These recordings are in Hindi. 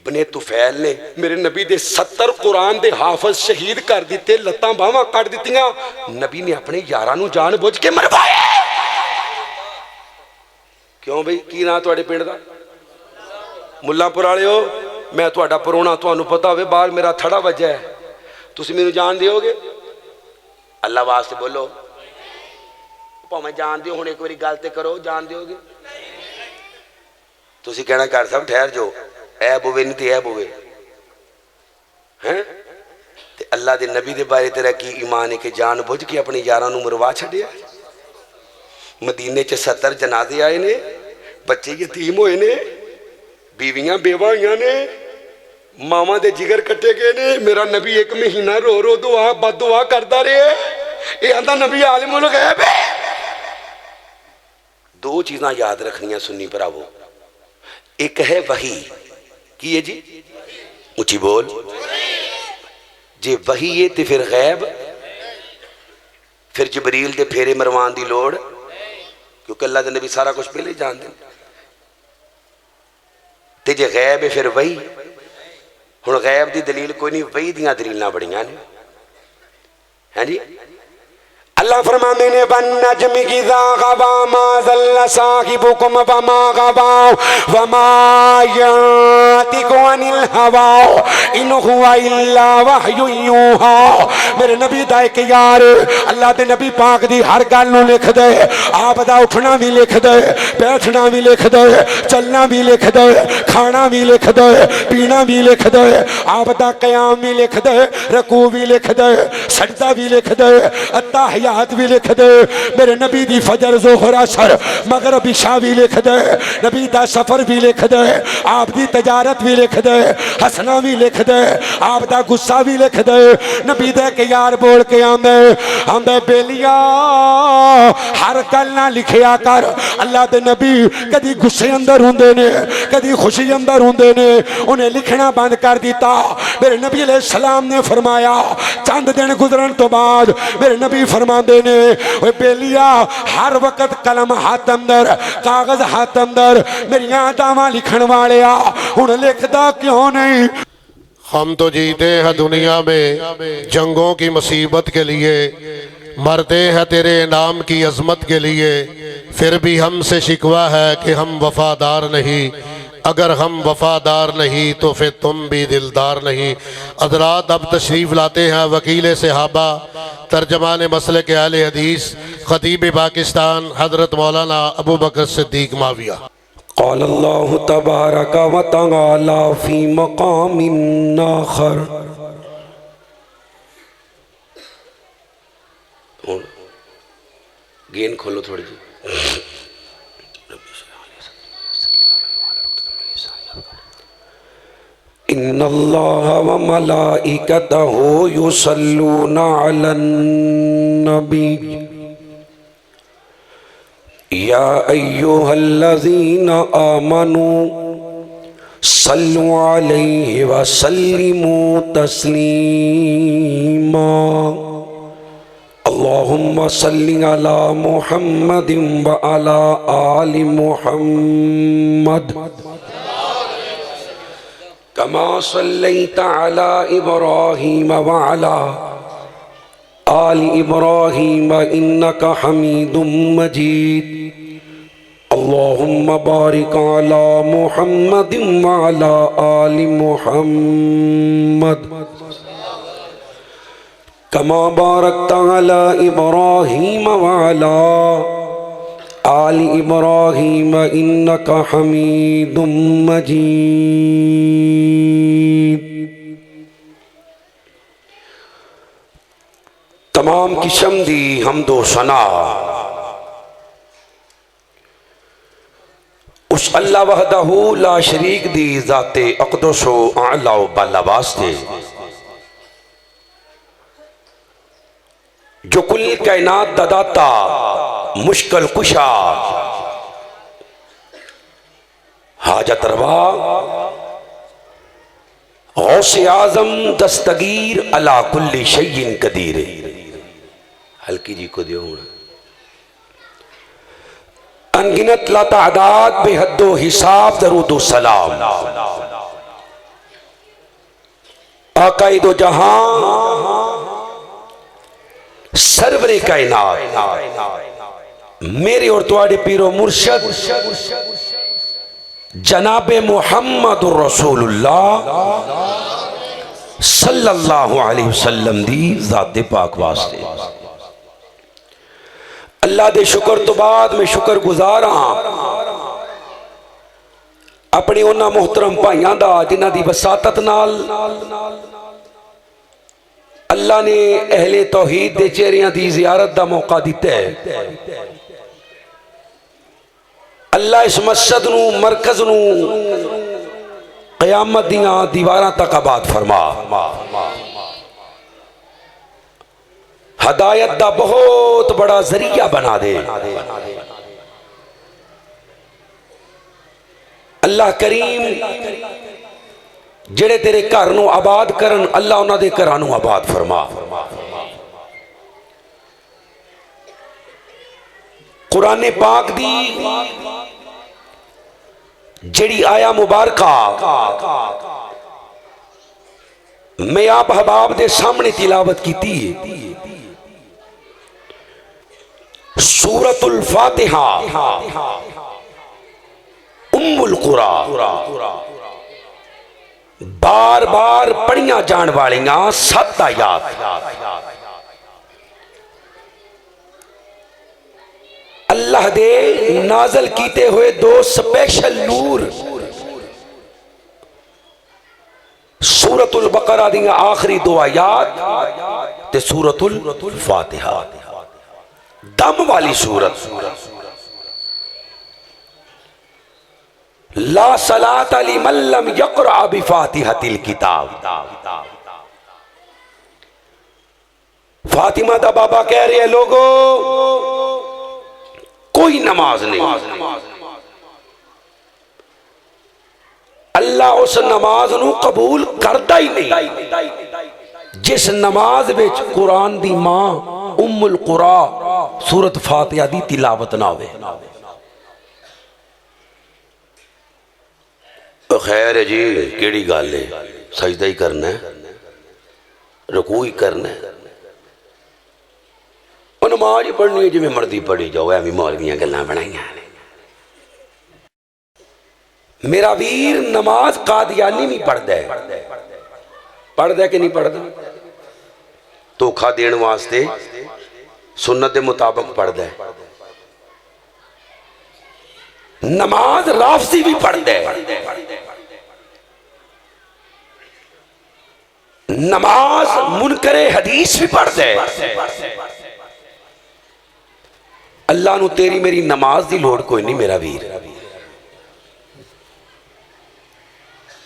इब्ने तुफैल ने मेरे नबी दे 70 कुरान दे हाफिज शहीद कर दिते, लत्तां बाहां कट दित्तियां। नबी ने अपने यारां नूं जान बुझ के मरवाया। क्यों बई की नां तुहाडे पिंड दा? मुल्लांपुर वालिओ, मैं तुहाडा परोना, तुहानूं पता होवे बाहर मेरा थड़ा वजया है, तुसीं मैनूं जान दिओगे? अल्लाह वास्ते बोलो, भावें जान दिओ, हुण एक बारी गल ते करो, जान दिओगे? तुसीं कहना घर साहब ठहर जाओ, ऐब होवे नहीं तो ऐब होवे हैं। ते अल्लाह दे नबी दे बारे तेरा की ईमान है कि जान बुझ के अपने यारां नूं मरवा छड्डिया? मदीने च 70 जनाजे आए ने, बच्चे यतीम होए ने, बीवियां बेवा हुई ने, मावां दे जिगर कट्टे गए ने। मेरा नबी एक महीना रो रो दुआ बद दुआ करता रहे। ये आंदा नबी आलिमुल गैब है। दो चीज़ां याद रखनियां सुन्नी भरावो, एक है वही, की है जी? उची बोल। जे वही है तो फिर गैब, फिर जबरील दे फेरे मरवान दी लोड़, क्योंकि अल्लाह दे नबी सारा कुछ पहले ही जानते हैं। ते जे गैब है फिर वही। हुण गैब दी दलील कोई नहीं, वही दियां दलीलां बड़ियां ने, हैं जी। अल्लाह फरमाते ने बन नजम इज़ा गवा मा ज़ल्ल साहिबुकुम वमा गवा वमा यांतिकु अनिल हवा इन हुवा इल्ला वहयु यूहा। मेरे नबी दा एक यार अल्लाह दे नबी पाक दी हर गल नूं लिख दे। आप दा उठना भी लिख दे, बैठना भी लिख दे, चलना भी लिख दे, खाना भी लिख दे, पीना भी लिख दे। आप दा क़याम भी लिख दे, रकू भी लिख दे, सजदा भी लिख दे, अत्ताहियात भी लिख दे। मेरे नबी दी फजर ज़ोहर असर मगरिब इशा भी लिख दे। नबी दा सफर भी लिख दे, आप दी तजारत भी लिख दे, हसना भी लिख दे, आप दा गुस्सा भी लिख दे। नबी दे के यार बोल के आंदे आंदे बेलिया हर गल ना लिखिया कर। अल्लाह दे नबी कदी गुस्से अंदर हुंदे ने, कदी खुशी अंदर हुंदे ने, उन्हें लिखना बंद कर दिता। मेरे नबी अलैहि सलाम ने फरमाया, चंद दिन गुजरन तो बाद मेरे नबी फरमाते ने, ओए बेलिया हर वक्त कलम हाथ अंदर, कागज हाथ अंदर, मेरिया दावा लिखण वालिया हुण लिखदा क्यों नहीं? हम तो जीते हैं दुनिया में जंगों की मुसीबत के लिए, मरते हैं तेरे नाम की अजमत के लिए, फिर भी हमसे शिकवा है कि हम वफादार नहीं। अगर हम वफादार नहीं तो फिर तुम भी दिलदार नहीं। हज़रात अब तशरीफ़ लाते हैं वकील सहाबा, तर्जमान मसले के आले हदीस, खतीब पाकिस्तान हज़रत मौलाना अबू बकर सिद्दीक़ माविया। क़ाल अल्लाहु तबारक व तआला फ़ी मक़ामिन आख़र। गेन खोलो थोड़ी जी। इन्नल्लाह व मलाइकतहु युसल्लूना अलन नबी या अय्युहल्लज़ीना आमनू सल्लु अलैहि व सल्लिमू तस्लीमा। अल्लाहुम्मा सल्लि अला मुहम्मदिन व अला आलि मुहम्मद कमा सल्लैता अला इब्राहीम व अला आलि इब्राहीम इन्नका हमीदुम मजीद। अल्लाहुम्मा बारिक अला मुहम्मदिन व अला आलि मुहम्मद कमा बारकता अला इब्राहीम व अला आलि इब्राहीम इन्नका हमीदुम मजीद। तमाम किस्म दी हमदो सना उस अल्लाह वहदहू ला शरीक दी ज़ाते अक़दसो आला बाला वास्ते जो कुल कायनात दा दाता, मुश्किल कुशा, हाजत रवा, गौसे आज़म दस्तगीर अला कुल्ली शैइन कदीर। हल्की जी को दियो अनगिनत ला तादाद बेहद्दो हिसाब दरूदो सलाम आकाए दो जहां सरवरे कायनात मेरे और तुम्हारे पीरो मुर्शद जनाबे मुहम्मद रसूलुल्लाह सल्लल्लाहु अलैहि वसल्लम दी ज़ाते पाक वास्ते अल्लाह दे शुक्र तो बाद मैं शुक्र गुजार हाँ अपने उन्हां मोहतरम भाइयों दा जिन्हां दी वसातत नाल अल्लाह ने अहले तौहीद दे चेहरियां दी जियारत दा मौका दिता है। अल्लाह इस मस्जिद नू मरकज नू क़यामत दियां दीवारां तक आबाद फरमा, हदायत दा बहुत बड़ा जरिया बना दे। अल्लाह करीम जेड़े तेरे घर नू आबाद करन अल्लाह उन्हां दे घरां नू आबाद फरमा। कुरान पाक दी जेड़ी आया मुबारका मैं आप हबाब दे सामने तिलावत की सूरतुल फातिहा उम्मुल कुरा बार बार पढ़िया जान वालियां 7 आयात अल्लाह दे नाजल कीते हुए 2 स्पेशल नूर सूरतुल बकरा दी आखिरी 2 आयात ते सूरतुल फातिहा दम वाली सूरत ला सलात अली मल्लम यक़रा बिफातिहतिल किताब। फातिमा दा बाबा कह रहे हैं लोगो कोई नमाज नहीं, अल्लाह उस नमाज नू कबूल करता ही नहीं जिस नमाज विच कुरान दी मां उम्मुल कुरा सूरत फातिहा दी तिलावत ना होवे। खैर है जी केड़ी गल है, सजदा ही करना है, रुकू ही करना है, नमाज ही पढ़नी है जिवें मर्जी पढ़ी जाओ, एवं मौलवियां गल्लां बनाईयां ने। मेरा वीर नमाज कादियानी भी पढ़दा है कि नहीं पढ़दा? धोखा देने वास्ते सुन्नत के मुताबिक पढ़दा है। नमाज राफसी भी पढ़दा है, नमाज मुनकरे हदीस भी पढ़दा है। अल्लाह नू तेरी मेरी नमाज की लोड़ कोई नहीं मेरा वीर,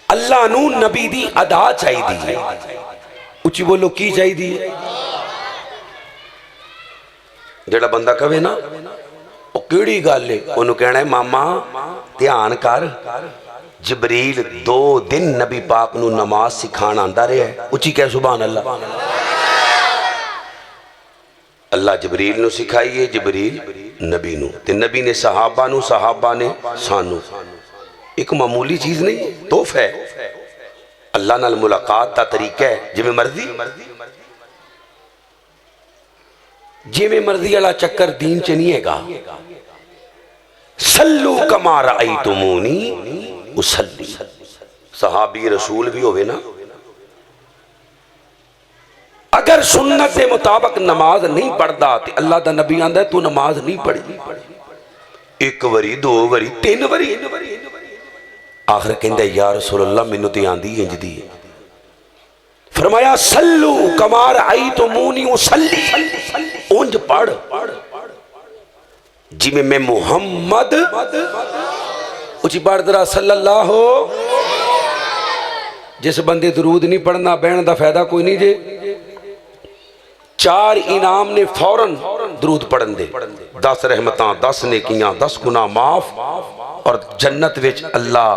अल्लाह नू नबी दी अदा चाहिए। उची बोलो की चाहिए? जेड़ा बंदा कहे ना वो केड़ी गल है, उन्होंने कहना है मामा ध्यान कर, जबरील 2 दिन नबी पाक नू नमाज सिखाना आंदा रहा। उची कह सुभान अल्लाह। अल्लाह जबरील नू सिखाई है, जबरील नबी नू, ते नबी ने सहाबा नू, सहाबा ने सानू। एक मामूली चीज नहीं, तोहफा है। अल्लाह नाल मुलाकात का तरीका है जिवें मर्जी, जिवें मर्जी वाला चक्कर दीन च नहीं हैगा। सल्लू कमा रअयतुमूनी उसल्ली। सहाबी रसूल भी होवे ना, अगर सुन्नत के मुताबिक नमाज नहीं पढ़ता तो अल्लाह का नबी आंदा तू नमाज नहीं पढ़ी। 1 बारी 2 बारी 3 बारी आखिर कहंदा या रसूल अल्लाह मैनू तो आंदी इंज दी। फरमाया सल्लू कमा रअयतुमूनी उसल्ली, उंज पढ़ जिवें मैं मुहम्मद उची पढ़ दरा सल्लल्लाहु। जिस बंदे दरूद नहीं पढ़ना बहन का फायदा कोई नहीं जे। 4 इनाम ने फौरन दरूद पढ़न दे, 10 रहमतां, 10 नेकियां, 10 गुनाह माफ और जन्नत विच अल्लाह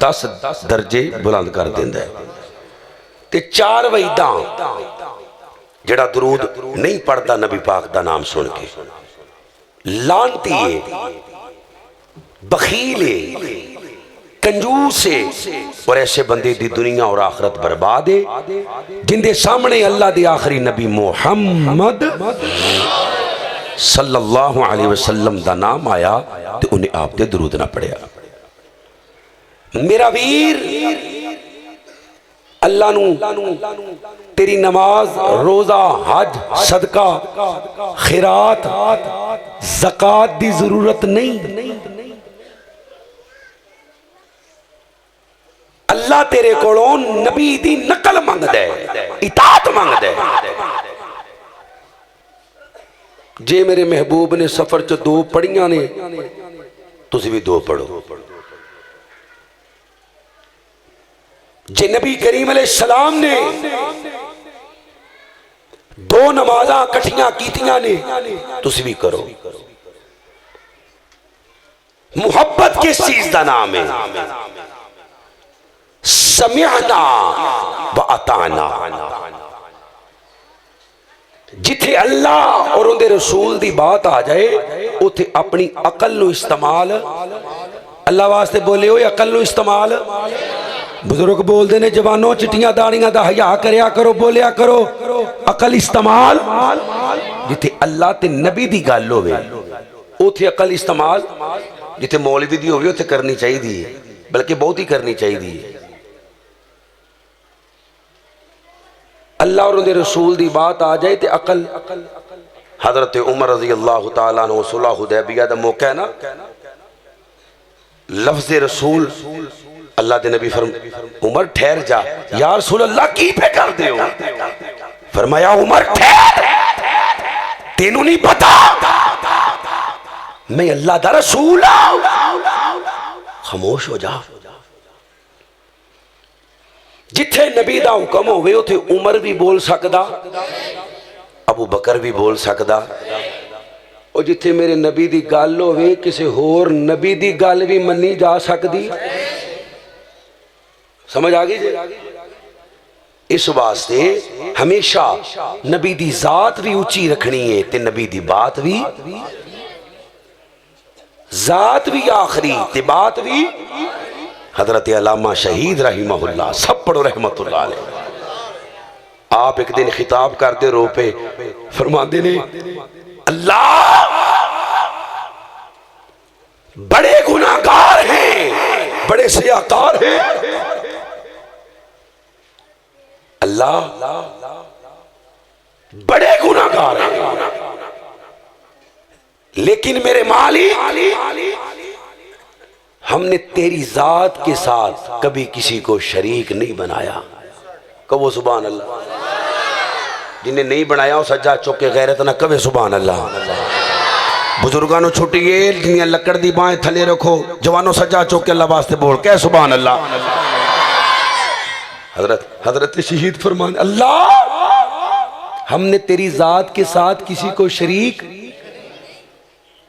10 दर्जे बुलंद कर देंदा है। ते 4 वईदां जेड़ा दरूद नहीं पढ़ता नबी पाक दा नाम सुन के, लानती है, बखील है, कंजूस है, और ऐसे बंदे दी दुनिया और आखरत बर्बाद है जिंदे सामने अल्लाह दे आखिरी नबी मुहम्मद सल्लल्लाहु अलैहि वसल्लम दा नाम आया तो उन्हें आप दे दरूद ना पढ़िया। मेरा वीर, अल्लाह नू तेरी नमाज, रोजा, हज, सदका, खिरात, ज़कात दी जरूरत नहीं। अल्लाह तेरे कोलों नबी दी नकल मंगदा है, इताअत मंगदा है। जे मेरे महबूब ने सफर च 2 पढ़ियां ने, तुसी भी 2 पढ़ो। जे नबी करीम अलैहिस्सलाम ने 2 नमाज़ां इकट्ठियां कीतियां ने, तुसी भी करो। मुहब्बत किस चीज का नाम है? समिअना व अताना। जिथे अल्लाह और उनके रसूल की बात आ जाए उथे अपनी अकल नु इस्तेमाल, अल्लाह वास्ते बोले हो अकल नु इस्तेमाल। बुजुर्ग बोलते ने जवानों चिट्टियां दाड़ियां दा हया करया करो, बोलिया करो, अकल इस्तेमाल। जिथे अल्लाह ते नबी दी गल होवे उथे अकल इस्तेमाल। जिथे मौलवी दी होवे उथे करनी चाहिए, बल्कि बहुत ही करनी चाहिए। अल्लाह और उनके रसूल की बात आ जाए तो अकल। हजरत उमर रजी अल्लाह तआला अन्हु सुलह हुदैबिया दा मौका है ना, लफ्ज़ रसूल अल्लाह के नबी उमर ठहर जा, या रसूल अल्लाह की पे कर दे हो? फरमाया उमर ठहर, तेनू नहीं पता मैं अल्लाह दा रसूल हूं। खामोश हो जा। जिथे नबी दा हुक्म होवे उथे उमर भी बोल सकदा, अबू बकर भी बोल सकदा। और जिथे मेरे नबी दी गल होवे किसी होर नबी दी गल भी मन्नी जा सकदी। समझ आ गई जी? इस वास्ते हमेशा नबी दी जात भी ऊंची रखनी है ते नबी दी बात भी, जात भी आखिरी ते बात भी। हजरत अल्लामा शहीद रहिमहुल्लाह, सब पढ़ो रहमतुल्लाह अलैह। आप एक दिन खिताब करते रो पे फरमाते ने, अल्लाह बड़े गुनाहगार हैं, बड़े सियाकार हैं। अल्लाह बड़े गुनाहगार हैं, लेकिन मेरे मालिक हमने तेरी जात के साथ कभी किसी को शरीक नहीं बनाया। कहो सुभान अल्लाह। जिन्हें नहीं बनाया वो सज्जा चुक के गैरत ना कवे सुभान अल्लाह। बुजुर्गों को छुट्टिए जिन्हें लकड़ दी बाहें थले रखो, जवानों सज्जा चुक के अल्लाह वास्ते बोल के सुभान अल्लाह। हजरत शहीद फरमान, अल्लाह हमने तेरी जात के साथ किसी को शरीक,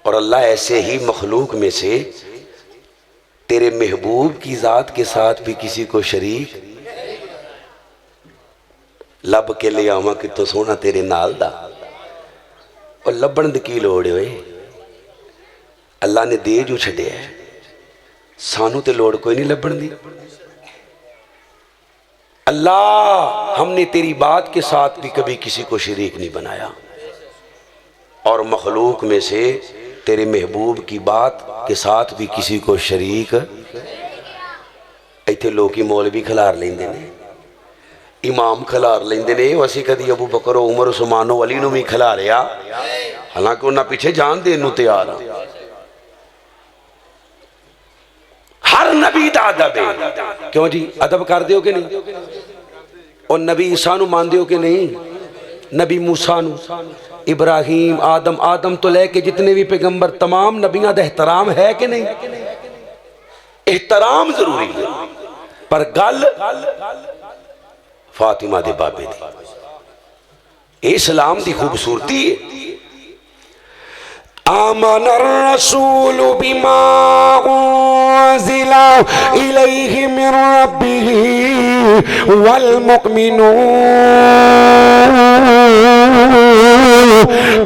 और अल्लाह ऐसे ही मखलूक में से तेरे महबूब की जात के साथ भी किसी को शरीक लब के ले आवा कि तो सोना तेरे नाल दा। और लभण दी की लोड़ होए? अल्लाह ने दे जू छड्या, सानू ते लोड़ कोई नहीं लभण दी। अल्लाह हमने तेरी बात के साथ भी कभी किसी को शरीक नहीं बनाया, और मखलूक में से तेरे महबूब की बात के साथ भी किसी को शरीक। इत्थे लोग मौलवी खिलार लेंदे ने, इमाम खिलार लेंदे ने। असी कदी अबू बकर, उमर, उस्मान, अली नूं भी खिलारिया, हालांकि उन्हां पीछे जान देन नूं तैयार आ। हर नबी दा अदब है। क्यों जी? अदब कर दिओ कि नहीं? और नबी ईसा नूं मान दिओ कि नहीं? नबी मूसा नूं, इब्राहिम, आदम, आदम तो लेके जितने भी पैगंबर तमाम नबियां दा एहतराम है कि नहीं? एहतराम जरूरी है, पर गल फातिमा दे बाबे दी, इस्लाम दी खूबसूरती है। आमन रसूल बिमा उन्ज़िला इलैहि मिन रब्बिही वल मुमिनून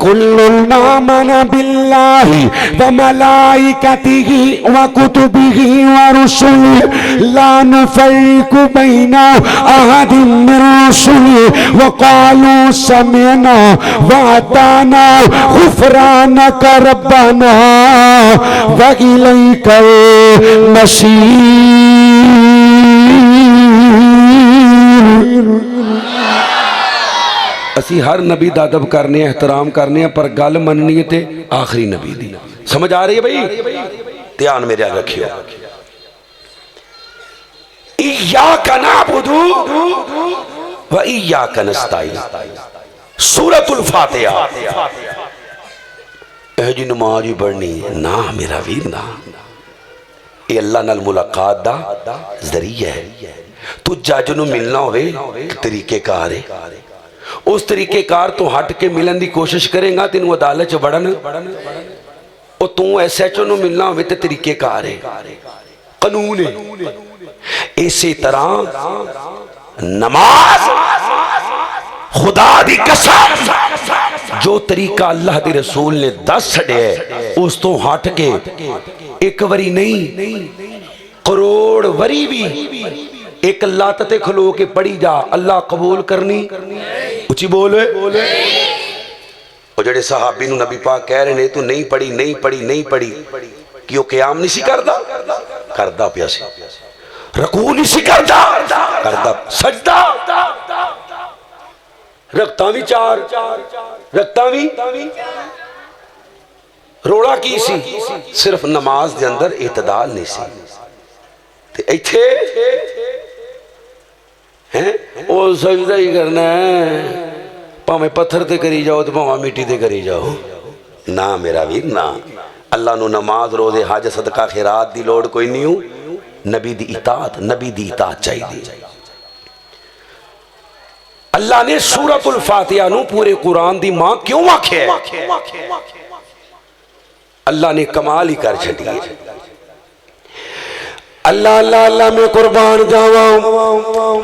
कुल्लुन आमना बिल्लाहि व मलाइकतिहि व कुतुबिहि व रुसुलिहि ला नुफर्रिकु बैना अहदिन मिन रुसुलिहि व क़ालू समिअना व अताना गुफ़रानक रब्बना व इलैकल मसीर। असी हर नबी दा अदब करने एहतराम करने पर गल मननी है ते आखिरी नबी दी। समझ आ रही है भाई? ध्यान मेरे रखियो। इय्याका नअबुदु व इय्याका नस्तईन, सूरतुल फातिहा। एह जी नमाज ही पढ़नी ना मेरा वीर ना, ये अल्लाह नाल मुलाकात दा जरिया है। तू जज नूं मिलना होवे तरीकेकार है, उस तरीकेकार तो हट के मिलन की कोशिश करेगा तेन अदालत च बढ़न। और तू SHO नूं मिलना होवे ते तरीकेकार है, कानून है। इसी तरह नमाज खुदा दी कसम जो तरीका अल्लाह के रसूल ने दस छड़िया उस तो हट के एक वरी नहीं करोड़ वरी भी एक लत ते खलो के पढ़ी जा, अल्लाह कबूल करनी। उची बोले जेडे सहाबी नूं नबी पाक कह रहे ने तू नहीं पढ़ी नहीं पढ़ी नहीं पढ़ी, कि क्याम नहीं सी करदा पिया सी, रकू नहीं सी करदा सजदा, रखता भी चार रखता भी। रोड़ा की सी? सिर्फ नमाज दे अंदर इतदाल नहीं सी। ते इत्थे हैं ओ सजदा ही करना है, भावें पत्थर ते करी जाओ तो भावें मिट्टी ते करी जाओ ना मेरा वीर ना। अल्लाह नू नमाज रोजे हज सदका खैरात दी लोड़ कोई नहीं हो, नबी दी इताअत चाहिए। अल्लाह ने सूरतुल फातिहा नू पूरे कुरान दी मां क्यों आख्या? अल्लाह ने कमाल ही कर छड़ी है। अल्लाह अल्लाह अल्लाह में कुर्बान जावा,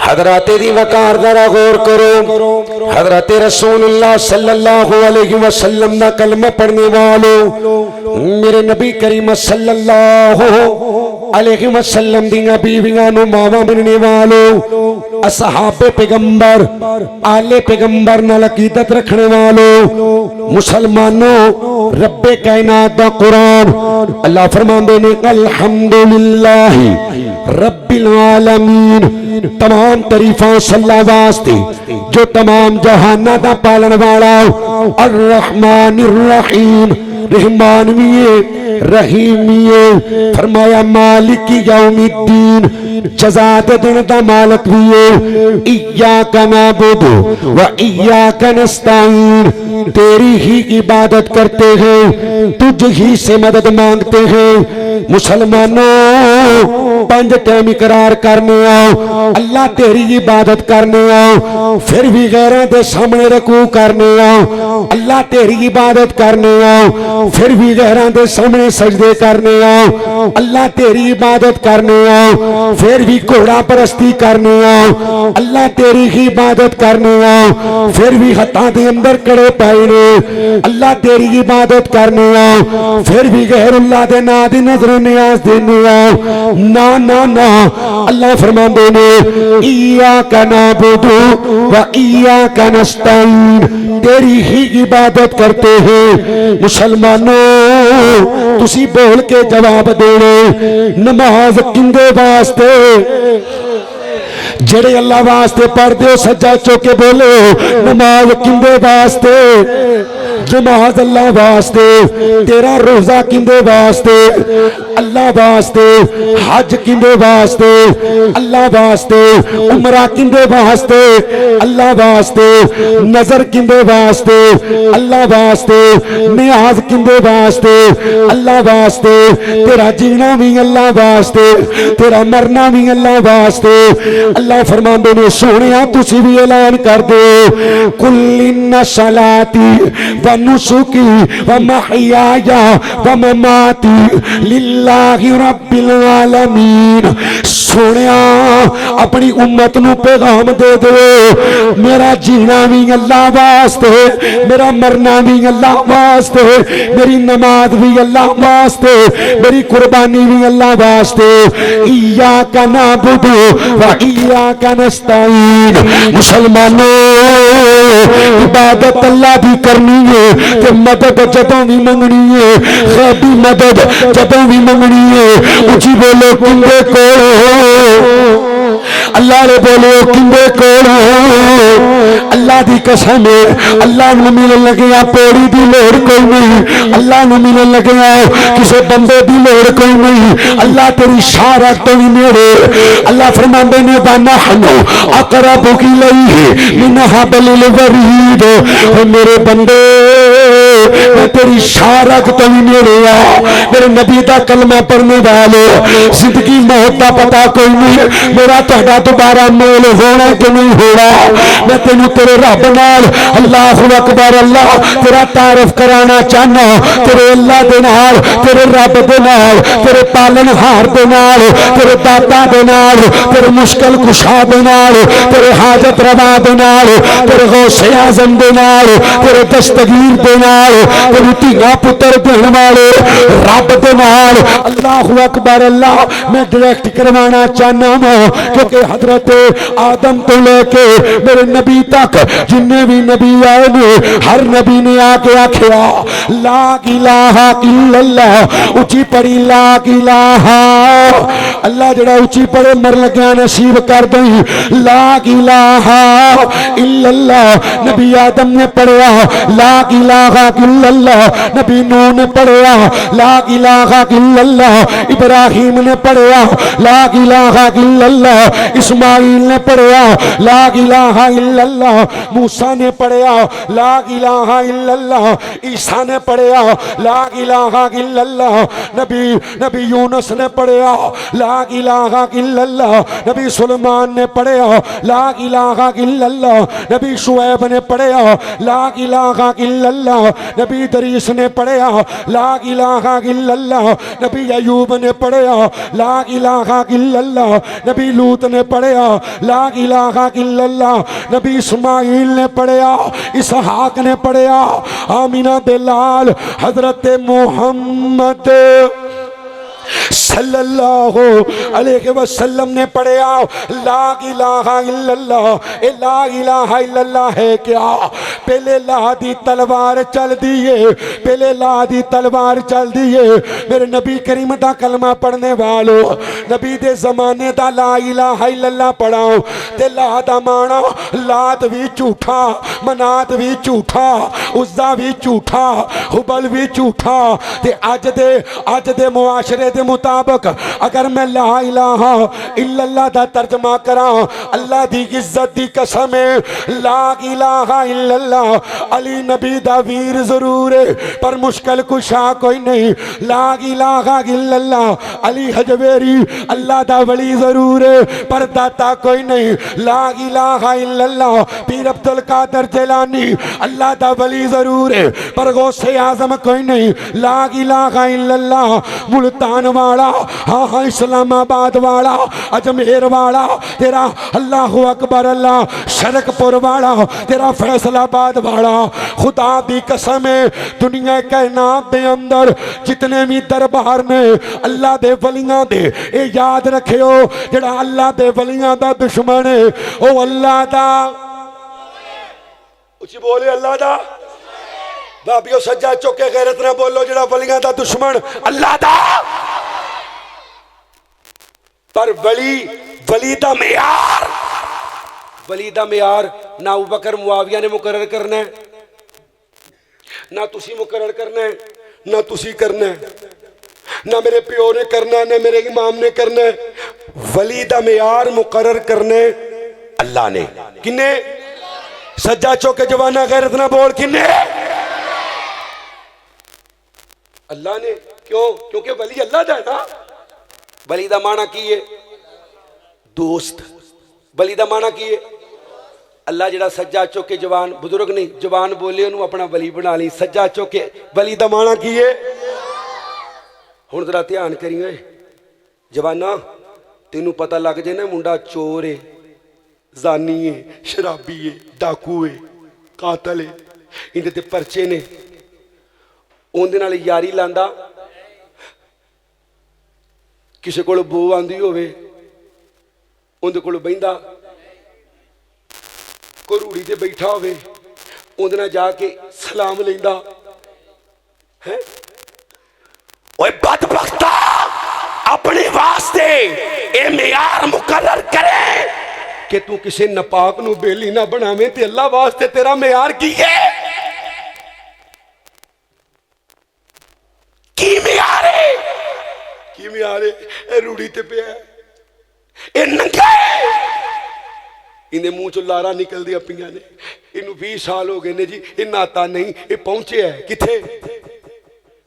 हजराते दी वकार जरा गौर करो। हजरते रसूलुल्लाह सल्लल्लाहु अलैहि वसल्लम दा कलमा पढ़ने वालों, मेरे नबी करीम सल्लल्लाहु अलैहि वसल्लम दियां बीवियां नू मावा बनने वालों, असहाबे पैगंबर आले पैगंबर नाल अकीदत रखने वालों, मुसलमानों, रब्बे कायनात दा कुरान अल्लाह फरमांदे ने अल्हम्दुलिल्लाह रब्बिल आलमीन, तमाम तारीफां अल्लाह वास्ते जो तमाम जहाना दा पालन वाला, अर्रहमानिर रहीम, रहमान भी है रहीम भी है। फरमाया मालिक यौमिद्दीन, जज़ा दे दिन दा मालिक भी है। इय्याका नअबुदु व इय्याका नस्तईन, तेरी ही इबादत करते हैं, तुझ ही से मदद मांगते हैं। मुसलमानों, पंज टाइम इकरार करने आओ, अल्लाह तेरी इबादत करने आओ, फिर भी गैरों के सामने रकू करने आओ, अल्लाह तेरी इबादत करने आओ, फिर भी गैरों के सामने सजदे करने आओ, अल्लाह तेरी इबादत करने आओ, फिर भी घोड़ा परस्ती करने आओ, अल्लाह तेरी ही इबादत करने आओ, फिर भी हत्थां दे अंदर कड़े पाए ने, अल्लाह तेरी इबादत करने आओ, फिर भी गैरुल्लाह दे नां दी नजर नियाज देने आओ। ना ना ना, अल्लाह फरमांदे ने इय्याका नअबुदु व इय्याका नस्तईन, तेरी ही इबादत करते हैं। मुसलमानों, तुसी बोल के जवाब देने, नमाज किंदे वास्ते? जेड़े अल्लाह वास्ते पढ़दे हो सज्जा चौके बोलो, नमाज किंदे वास्ते? नमाज अल्लाह वास्ते। तेरा रोजा किंदे वास्ते? अल्लाह वास्ते। हज किंदे वास्ते? अल्लाह वास्ते। उमरा किंदे वास्ते? अल्लाह वास्ते। नजर किंदे वास्ते? अल्लाह वास्ते। नियाज किंदे वास्ते? अल्लाह वास्ते। तेरा जीना भी अल्लाह वास्ते, तेरा मरना भी अल्लाह वास्ते। अल्लाह फरमांदे ने सोहणिया तुसी भी ऐलान कर दो, कुल इन्ना सलाती व नुसुकी व महयाया व ममाती लिल्लाहि रब्बिल आलमीन। सोनिया अपनी उम्मत नूं पैगाम दे दे, मेरा जीना भी अल्लाह वास्ते, मेरा मरना भी अल्लाह वास्ते, मेरी नमाज भी अल्लाह वास्ते, मेरी कुर्बानी भी अल्लाह वास्ते। इय्याका नअबुदु व इय्याका नस्तईन। मुसलमानों, इबादत अल्लाह भी करनी है ते मदद जदों भी मंगनी है, गैबी मदद जदों भी मंगनी है। उची बोलो किंदे कोल, अल्लाह ने बोलो किंदे कोल। अल्लाह दी कसम है, अल्लाह नूं मिलन लगे पौड़ी दी लोड़ कोई नहीं, अल्लाह नूं मिलन लगे किसी बंदे दी लोड़ कोई नहीं। अल्लाह तेरी शारत तो भी नेड़े। अल्लाह फरमांदे ने वनहनु अक़रबु इलैहि मिन हब्लिल वरीद। मेरे बंदे मैं तेरी शारत तो भी नेड़े आ। मेरे नबी दा कलमा पढ़ने वाले, जिंदगी मौत का पता कोई नहीं, मेरा तुहाडा दोबारा मेल होना कि नहीं होना। मैं तेनू तेरे रब नाल अल्लाहु अकबर अल्लाह तेरा तारफ कराना चाहना, तेरे अल्लाह दे नाल, तेरे रब दे नाल, तेरे पालनहार दे नाल, तेरे दाता दे नाल, तेरे मुश्किल कुशा दे नाल, तेरे हाजत रवा दे नाल, तेरे गौसे आजम दे नाल, तेरे दस्तगीर दे नाल, तेरे धीआ पुत्र देने वाले रब दे नाल अल्लाहु अकबर अल्लाह मैं डायरेक्ट करवाना चाहना वा। क्योंकि हजरत आदम तो लेके मेरे नबी तक जिन्ने भी नबी आए ने, हर नबी ने आके आख्या ला इलाहा इल्लल्लाह। उची पड़ी ला इलाहा। अल्लाह जड़ा उची पड़े मर लग्या नसीब कर दई ला इलाहा इल्लल्लाह। नबी आदम ने पढ़िया ला इलाहा इल्लल्लाह, नबी नूह ने पढ़िया ला इलाहा इल्लल्लाह, इब्राहिम ने पढ़िया ला इलाहा इल्लल्लाह, इस्माइल ने पढ़िया ला इलाहा इल्लल्लाह, मूसा ने पढ़िया ला इलाहा इल्लल्लाह, ईसा ने पढ़िया ला इलाहा इल्लल्लाह, नबी यूनुस ने पढ़िया ला इलाहा इल्लल्लाह, नबी सुलेमान ने पढ़िया ला इलाहा इल्लल्लाह, नबी शुएब ने पढ़िया ला इलाहा इल्लल्लाह, नबी दरीस ने पढ़िया ला इलाहा इल्लल्लाह, नबी अयूब ने पढ़िया ला इलाहा इल्लल्लाह, नबी लूत ने पढ़िया ला इलाहा इल्लल्लाह, नबी इस्माइल ने पढ़िया, इसहाक ने पढ़िया, आमीना दे लाल हजरत मोहम्मद सल्लल्लाहु अलैहि वसल्लम ने पढ़िया ला इलाहा इल्लल्लाह। ए ला इलाहा इल्लल्लाह है क्या? पहले ला दी तलवार चल दी है, पहले ला दी तलवार चल दी है। मेरे नबी करीम दा कलमा पढ़ने वालों, नबी दे जमाने दा ला इलाहा इल्लल्लाह पढ़ाओ ते ला दा माना लात भी झूठा, मनात भी झूठा, उज़्ज़ा भी झूठा, हुबल भी झूठा। ते अज दे मुआशरे दे मुताबिक अगर मैं ला इलाहा इल्लल्लाह दा तर्जमा करा, अल्लाह दी इज्जत दी कसम है ला इलाहा इल्लल्लाह। अली नबी दा वीर जरूर है पर मुश्किल कुशा कोई नहीं। ला इलाहा इल्लल्लाह अली हजवेरी अल्लाह दा वली जरूर है पर दाता कोई नहीं। ला इलाहा इल्लल्लाह पीर अब्दुल कादर जिलानी अल्लाह दा वली जरूर है पर गौसे आजम कोई नहीं। ला इलाहा इल्लल्लाह मुल्तान वाला, हाँ हाँ इस्लामाबाद वाला, अजमेर वाला तेरा अल्लाहु अकबर अल्लाह, शरकपुर वाला तेरा फैसलाबाद वाला। खुदा दी कसम है दुनिया कायनात दे अंदर जितने भी दरबार ने अल्लाह दे वलियां दे, ये याद रखियो जेड़ा अल्लाह दे वलियां दा दुश्मन है ओ अल्लाह दा, उची बोले अल्लाह दा। भाभीओ सज्जा चुके गैरत ना बोलो जेड़ा वलियां दा दुश्मन अल्लाह दा। पर वली दा मेयार, वली दा मेयार ना अबू बकर मुआविया ने मुकर्रर करना है, ना तुसी मुकर्रर करना है, ना तुसी करना है, ना मेरे प्यो ने करना है, ना मेरे इमाम ने करना है। वली दा मेयार मुकर्रर करने अल्लाह ने। किन्ने? सज्जा चौके जवाना गैरत ना बोल किन्ने? अल्लाह ने। क्यों? क्योंकि वली अल्लाह दा है ना। वली दा माना की है? दोस्त। वली दा माना की है? अल्लाह जड़ा सज्जा चौके जवान, बुजुर्ग नहीं जवान बोले उन्होंने अपना वली बना ली। सज्जा चौके वली दा माना की है? हुण जरा ध्यान करिए जवाना, तेनू पता लग जाए ना मुंडा चोर है, जानी है, शराबी है, डाकू है, कातल है, इंदे ते परचे ने, उनदे नाल यारी लांदा। किसी कोल बो आंदी होवे उनदे कोल बहिंदा, कोई रूड़ी ते बैठा होवे उनदे नाल जाके सलाम लैंदा है। ओए बदबख्ता, अपने वास्ते ये मेयार मुकर्रर करे कि तू किसी नपाक नू बेली ना बनावे, ते अल्लाह वास्ते तेरा मेयार की है? की मेयार है? की मेयार है? ए रूड़ी ते पिया ए नंगा है, इन्हें मुंह चो लारा निकल दिया पिया ने, इनू 20 साल हो गए ने जी, ये नाता नहीं, ये पहुंचे है किथे?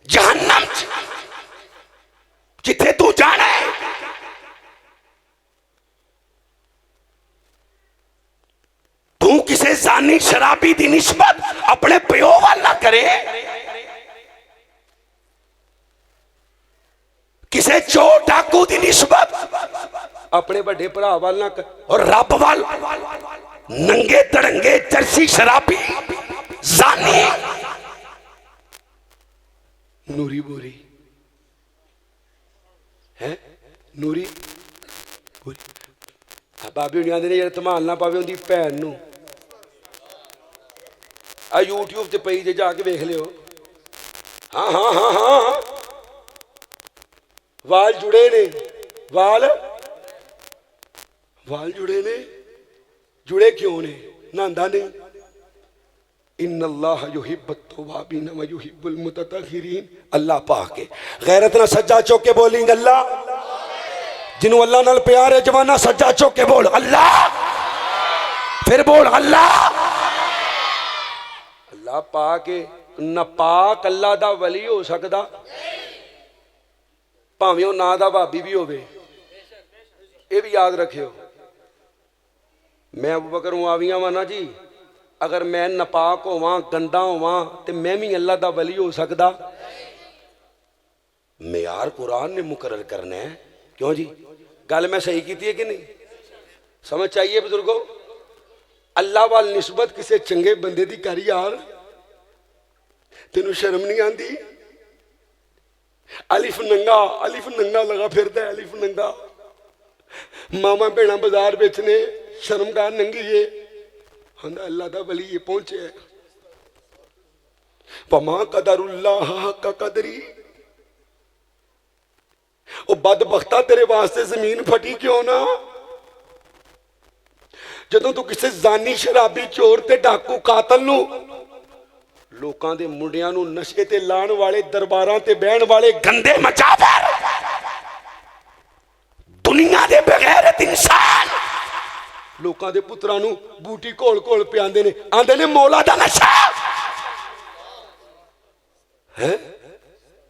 जहन्नम जिथे तू जाना है। तू किसे जानी शराबी दी निस्बत अपने प्यो वाल ना करे, किसे चोर डाकू दी निस्बत अपने बड़े भरा वाल ना कर, और रब वाल नंगे तड़ंगे चरसी शराबी जानी नूरी बोरी है, नूरी बोरी। बाबे हुणी आंदे ने जेड़ा धमाल ना पावे उनदी भैन नूं, आ यूट्यूब ते पई जे जाके वेख लियो। हाँ हाँ हाँ हाँ, वाल जुड़े ने, वाल जुड़े ने, जुड़े क्यों ने? नहांदा नहीं। इन्नल्लाह युहिब्बुत तव्वाबीन व युहिब्बुल मुततहिरीन। अल्लाह पाक है, गैरत ना सज्जा चौक के बोलेंगे अल्लाह। जिन्हों अल्लाह नाल प्यार है जवाना सज्जा चौक के बोल अल्लाह, फिर बोल अल्लाह। अल्लाह पाक है, नापाक अल्लाह दा वली हो सकदा भावें वो ना दा भाभी भी होवे, ये भी याद रखियो। मैं अबू बकर मुआविया वा ना जी, अगर मैं नपाक होवां गंदा होवां ते मैं भी अल्लाह दा वली हो सकदा? मेयार कुरान ने मुकर्रर करना है। क्यों जी, गल मैं सही की है कि नहीं? समझ चाहिए बुजुर्गो? अल्लाह वाल निस्बत किसी चंगे बंदे दी कर यार, तेनू शर्म नहीं आती? अलिफ नंगा लगा फिरदा है, अलिफ नंगा। मामा भैणा बाजार बेचने, शर्म कर नंगी है, हंदा अल्लाह दा वली ये पहुंचे है। पमा कदरुल्लाह का कदरी। ओ बदबख्ता, तेरे वास्ते जमीन फटी क्यों ना? जदों तू किसी जानी शराबी चोर ते डाकू कातल नू, लोकां दे मुंडियां नू नशे ते लाण वाले, दरबारां ते बहन वाले गंदे मचावर, दुनिया दे बगैरत इंसान लोकां दे पुत्रां नू बूटी घोल घोल पियादे ने, आंदे ने मौला दा नशा है।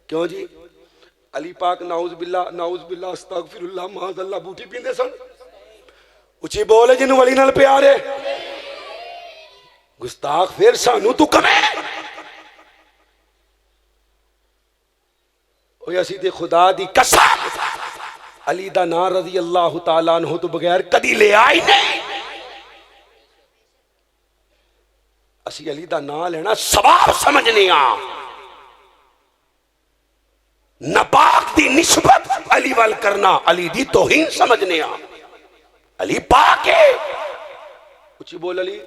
क्यों जी? अली पाक नाउज बिल्ला अस्तगफिरुल्लाह माज़अल्लाह बूटी पींदे सन। उची बोल जिन्हों वली नाल प्यार है। गुस्ताख, फिर सानू तू कमे असी ते खुदा दी कसम अली दा नाम रज़ी अल्लाह तआला अन्हु तो बगैर कदी ले आई नहीं। असी अली दा नाम लेना सवाब समझने आ, नपाक दी निस्बत अली वाल करना अली दी तौहीन समझने आ। अली पाक है। उची बोल अली।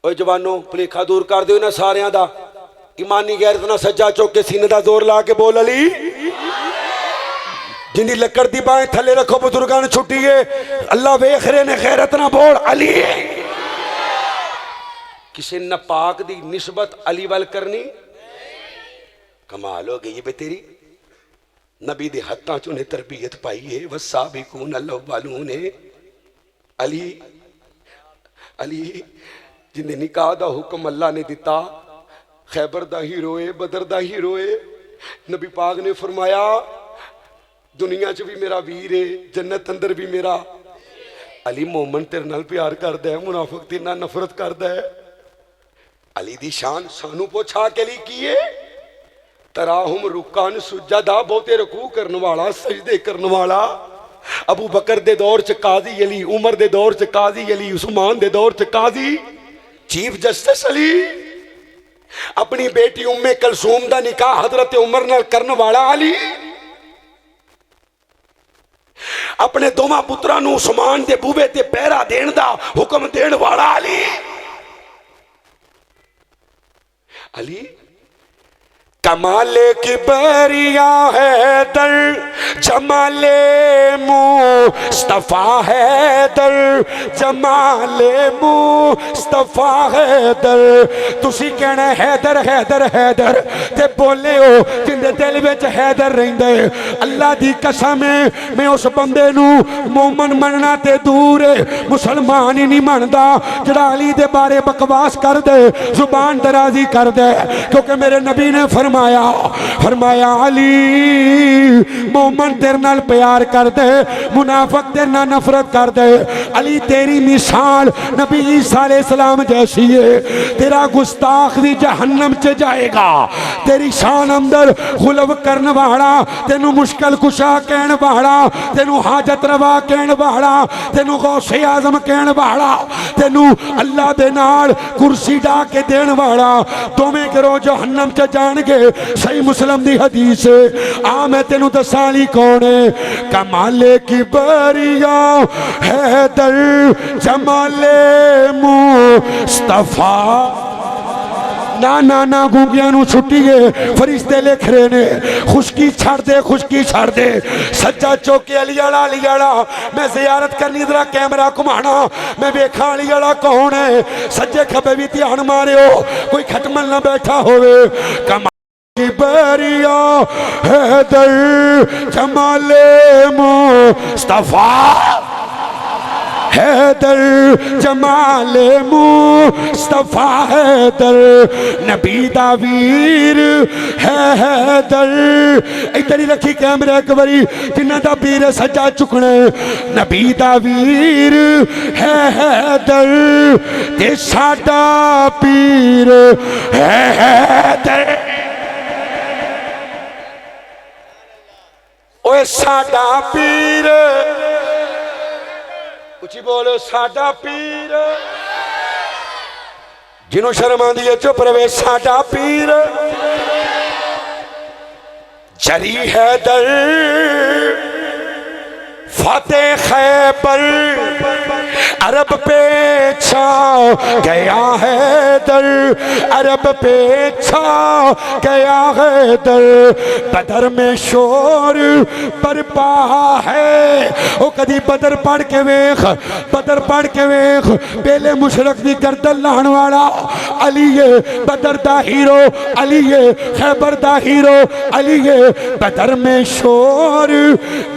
ओए जवानों, भुलेखा दूर कर दो ना सारियां दा, ईमानी गैरत ना सज्जा चौक के सीने दा जोर ला के बोल अली। जिंदी लकड़ दी बाहें थले रखो, बुजुर्गां ने छुट्टी है, अल्लाह वेख रहे ने, गैरत ना बोल अली। किसी नपाक दी निस्बत अली वाल करनी कमाल हो गई है तेरी। नबी दे हत्थां च उन्हें तरबियत पाई है। वस्साबिकून अल-अव्वलून अली अली जिंदे निकाह दा हुक्म अल्लाह ने दिता, खैबर दा हीरो है, बदर दा हीरो है। नबी पाक ने फरमाया दुनिया च भी मेरा वीर है, जन्नत अंदर भी मेरा। अली मोमन तेरे नाल प्यार करदा है, मुनाफिक तेरे नाल नफरत करदा है। अली दी शान सानू पुछा के लिए की है? तराहुम रुकान सुजदा, बहुते रकू करने वाला, सजदे करने वाला। अबू बकर दे दौर च काजी अली, उमर दे दौर च काजी अली, उस्मान दे दौर च काजी चीफ जस्टिस अली। अपनी बेटी उम्मे कलसूम दा निकाह हजरत उमर नाल करने वाला अली। अपने दोवां पुत्रां नूं उस्मान दे बूहे ते पहरा देण दा हुक्म देण वाला अली। अली कमाले की बरिया है दर, जमाले मुस्तफा है दर, जमाले मुस्तफा है दर। तुसी कहना हैदर हैदर हैदर ते बोले हो जिंदे दिल विच हैदर रहिंदा है। अल्लाह दी कसम है मैं उस बंदे नू मोमन मनना ते दूर है, मुसलमान ही नहीं मनदा जिहड़ा अली दे बारे बकवास कर दे, जुबान दराजी कर दे। क्योंकि मेरे नबी ने फरमाया अली मोमन तेरे नाल प्यार कर दे, मुनाफिक तेरे नाल नफरत कर दे। अली तेरी मिसाल नबी ईसा अलैहिस्सलाम जैसी है। तेरा गुस्ताख भी जहन्नम च जाएगा। तेरी शान अंदर खुलब करने वाला, तेनू मुश्किल कुशा कहने वाला, तेनू हाजत रवा कहने वाला, तेनू गौसे आजम कहने वाला, तेनू अल्लाह दे नाल कुर्सी डा के देने वाला, दोवें करो जहन्नम च जाणगे। सही मुस्लिम दी हदीस आ मैं तेनू दसाली कौन है। कमाले की बरिया है दर, जमाले मुस्तफा। ना ना ना गूंगिया नू छुट्टी है, फरिश्ते लिख रहे ने खुशकी छड़ दे, खुशकी छड़ दे। सज्जा चौके अली वाला मैं जियारत करनी, जरा कैमरा घुमाना मैं वेखा अली वाला कौन है। सज्जे खब्बे भी ध्यान मारियो कोई खटमल ना बैठा होवे। की बरिया है दर, जमाले मुस्तफा हैदर, जमाले मुस्तफा हैदर, नबी दा वीर है हैदर। इधर ही रखी कैमरा एक बारी, जिन्ना दा वीर सज्जा चुकना, नबी दा वीर है हैदर, ते साडा पीर है हैदर। ओए साडा पीर, उची बोलो साडा पीर। जिन्हों शर्म आंदी है चुप रहे। साडा पीर जरी हैदर, फतेह खैबर, अरब पे छा गया हैदर, अरब पे छा गया हैदर। बदर में शोर बरपा है, ओ कदी बदर पढ़ के वेख, बदर पढ़ के वेख। पहले मुशरक दी गर्दन लाण वाला अली है, बदर दा हीरो अली है, खैबर दा हीरो अली है। बदर में शोर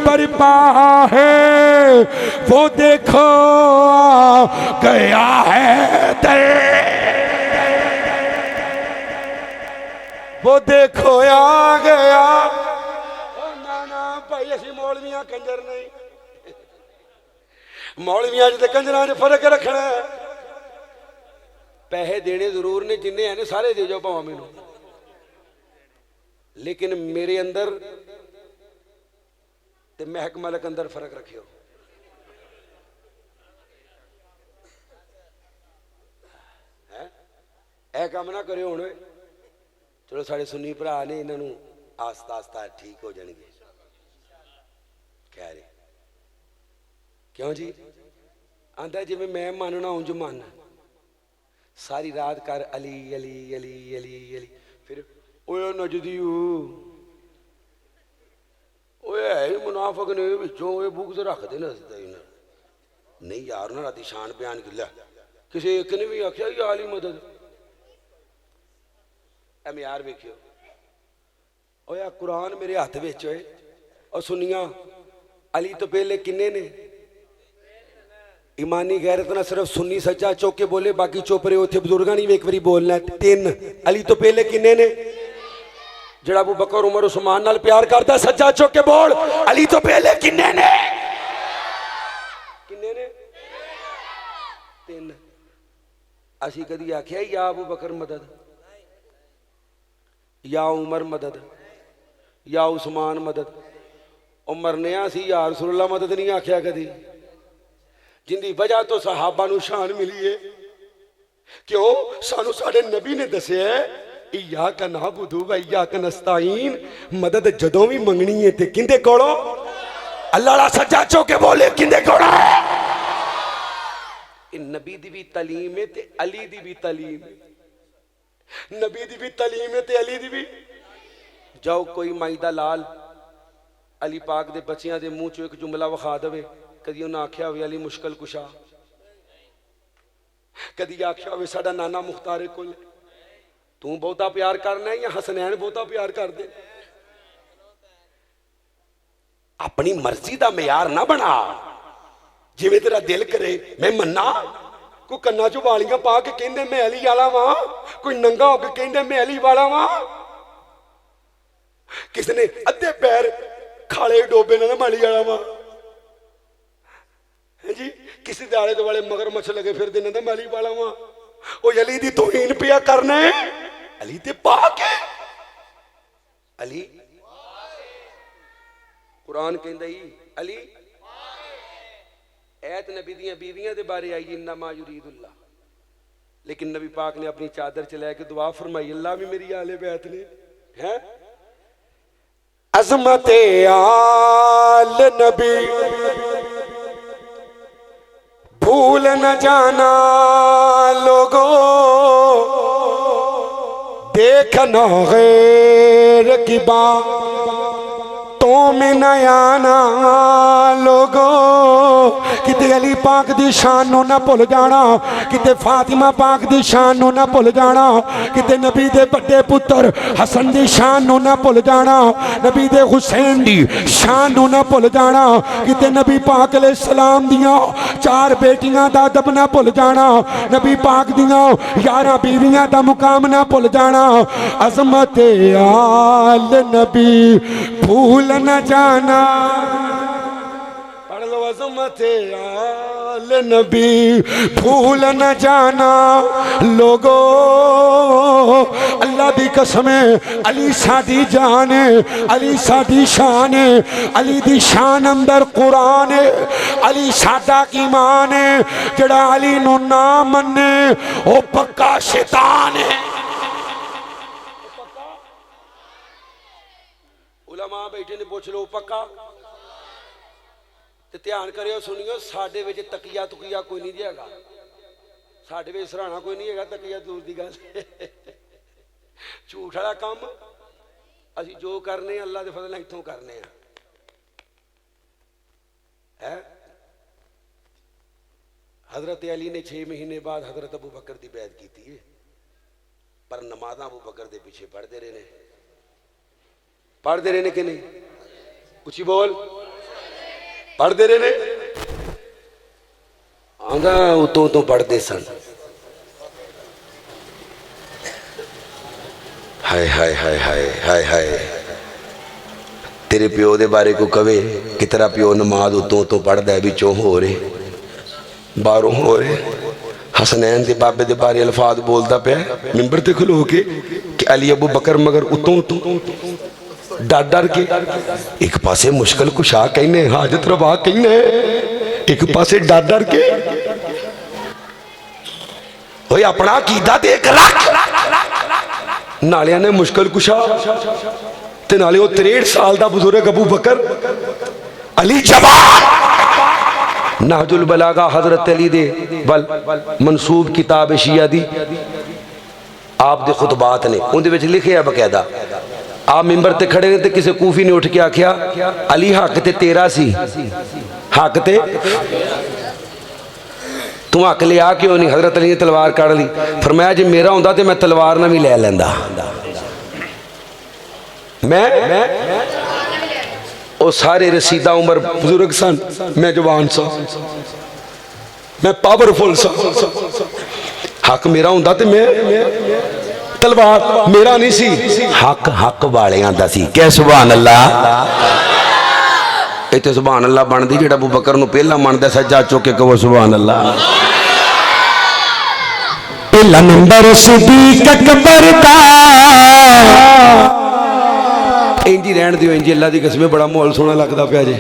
बरपा है, वो देखो गया है दर, वो देखो आ गया। ना ना भाई असी मौलवियां कंजर नहीं, मौलवियां च कंजरां च फर्क रखना है। पैसे देने जरूर ने, जिन्ने हैं सारे दे जाओ भावें मैनू, लेकिन मेरे अंदर ते महक मलक अंदर फर्क रखियो। ऐ काम ना करो हुण। चलो साढ़े सुन्नी भरा ने, इन्हों आस्ता आस्ता ठीक हो जाएंगे। कह रहे क्यों जी? आंदा जिवें मैं मानना उंज मान। सारी रात कर अली अली अली अली अली, फिर ओए नजदी है मुनाफिक ने विचों बुगज रखते नहीं यार। ना राती शान बयान किया, किसी एक ने भी आख्या यार ही मदद यार वेखियो। ओ यार कुरान मेरे हथ विच होए, और सुनिया अली तो पहले किन्ने ने? ईमानी गैरत ना सिर्फ सुन्नी सज्जा चौक के बोले, बाकी चुप रहे। उथे बुजुर्गां ने एक बारी बोलना। 3 अली तो पहले किन्ने ने? जड़ा अबू बकर उमर उस्मान नाल प्यार करता, सज्जा चौक के बोल अली तो पहले किन्ने ने? किन्ने ने? 3। असी कदी आख्या या अबू बकर मदद? या उमर मदद या उस्मान मदद। और मरने सी या रसूलुल्लाह मदद नहीं आख्या कदी, जिंदी वजह तो सहाबा नू शान मिली है। क्यों? सानू साडे नबी ने दसिया इय्याका नअबुदु व इय्याका नस्तईन, मदद जदों भी मंगनी है ते किंदे कोलो? अल्लाह दा सच्चा चौके बोले किंदे कोलो? नबी दी भी तालीम है ते अली दी भी तालीम है, नबी दी भी तालीम है ते अली दी भी। जाओ कोई माई दा लाल अली पाक दे बच्चियां दे मुंह चो एक जुमला विखा देवे, कदी उन्हें आख्या हो अली मुश्किल कुशा, कदी आख्या हो साडा नाना मुख्तार कुल, तू बहुता प्यार करना है या हसनैन बहुता प्यार कर दे। अपनी मर्जी का म्यार ना बना, जिवें तेरा दिल करे मैं मन्ना। कोई कन्ना चो वालियां पा के कहंदे मैं अली वाला वां, कोई नंगा होके कहंदे मैं अली वाला वां, किसी ने अद्धे पैर खाले डोबे ना माली वाला वां जी, किसी के आले दुआले मगरमच्छ लगे फिर ना माली वाला वां। ओ अली दी तौहीन पिया करना है, अली ते पाक है। अली कुरान कहंदा ही अली ऐत नबी दियां बीवियां दे बारे आई इन्नमा युरीदुल्लाह, लेकिन नबी पाक ने अपनी चादर च लैके दुआ फरमाई अल्लाह भी मेरी आले बैत ने हैं। अज़मत आल नबी भूल न जाना लोगो, देखना गैर की बातों में न आना लोगो। किते अली पाक दी शान नु ना भुल जाना, किते फातिमा पाक दी शान नु ना भुल जाना, किते नबी दे बड़े पुत्र हसन दी शान नु ना भुल जाना, नबी दे हुसैन दी शान नु ना भुल जाना, किते नबी पाक अलैहि सलाम दियां 4 बेटियां दा अदब ना भुल जाना, नबी पाक दियां 11 बीवियां दा मुकाम ना भुल जाना। अज़मत आल नबी भूल न जाना, अज़मत आल नबी भूल न जाना लोगो। अल्लाह दी कसम है अली साडी जान है, अली साडी शान है, अली दी शान अंदर कुरान है। अली साडा ईमान है, जड़ा अली नू ना मन्ने ओ पक्का शैतान है। उलमा बैठे ने पूछ लो पक्का, ध्यान करियो सुनियो, साडे विच तकिया तुकिया कोई नहीं हैगा, साडे विच सराहना कोई नहीं हैगा, तकिया दूर दी गल झूठ वाला काम। असीं जो करने अल्लाह दे फज़ल इत्थों करने है। हजरत अली ने 6 महीने बाद हजरत अबू बकर की बैत की है, पर नमाज़ां अबू बकर दे पीछे पढ़ते रहे ने, पढ़ते रहे ने कि नहीं? उची बोल, पढ़ते रहे ने। आंदा उतों तो पढ़ते सन। हाय हाय हाय हाय हाय हाय, तेरे प्यो दे बारे को कवे कि तेरा प्यो नमाज उतों तो पढ़दा है, बिचों हो रहे बाहरों हो रहे। हसनैन दे बाबे दे बारे अल्फाज बोलता पे मिंबर ते खलो के कि अली अबू बकर मगर उतों उतों डर डर के। एक पासे मुश्किल कुशा कहने, हाजत रवा कहने, एक पासे डर डर के। ओए अपना अकीदा देख नालिया ने मुश्किल कुशा ते नाले वो 63 साल दा बुजुर्ग अबू बकर अली जवान। नहजुल बलागा हजरत अली दे वल मंसूब किताब शिया दी आप दे खुतबात ने उहदे विच लिखिया बकायदा। आप मिंबर ते खड़े ने ते किसी कूफी ने उठ के आख्या अली हक ते तेरा सी, हक ते तू हक लिया क्यों नहीं? हजरत अली ने तलवार काढ़ ली, फरमाया जे मेरा होंदा ते मैं तलवार ना भी ले लैंदा। मैं ओ सारे रसीदा उमर बुजुर्ग सन, मैं जवान सा, मैं पावरफुल सा। हक मेरा होंदा ते मैं तलवार मेरा नहीं सी, हक हक वालियां दा सी। क्या सुभान अल्लाह। इत्थे सुभान अल्लाह बनदी जेड़ा अबू बकर नूं पहला मनदा सज्जा चुक के कहो सुभान अल्लाह। पहला नंबर सिद्दीक अकबर दा इंजी रहन दियो इंजी अल्लाह की कसम बड़ा माहौल सोहना लगता पाया जे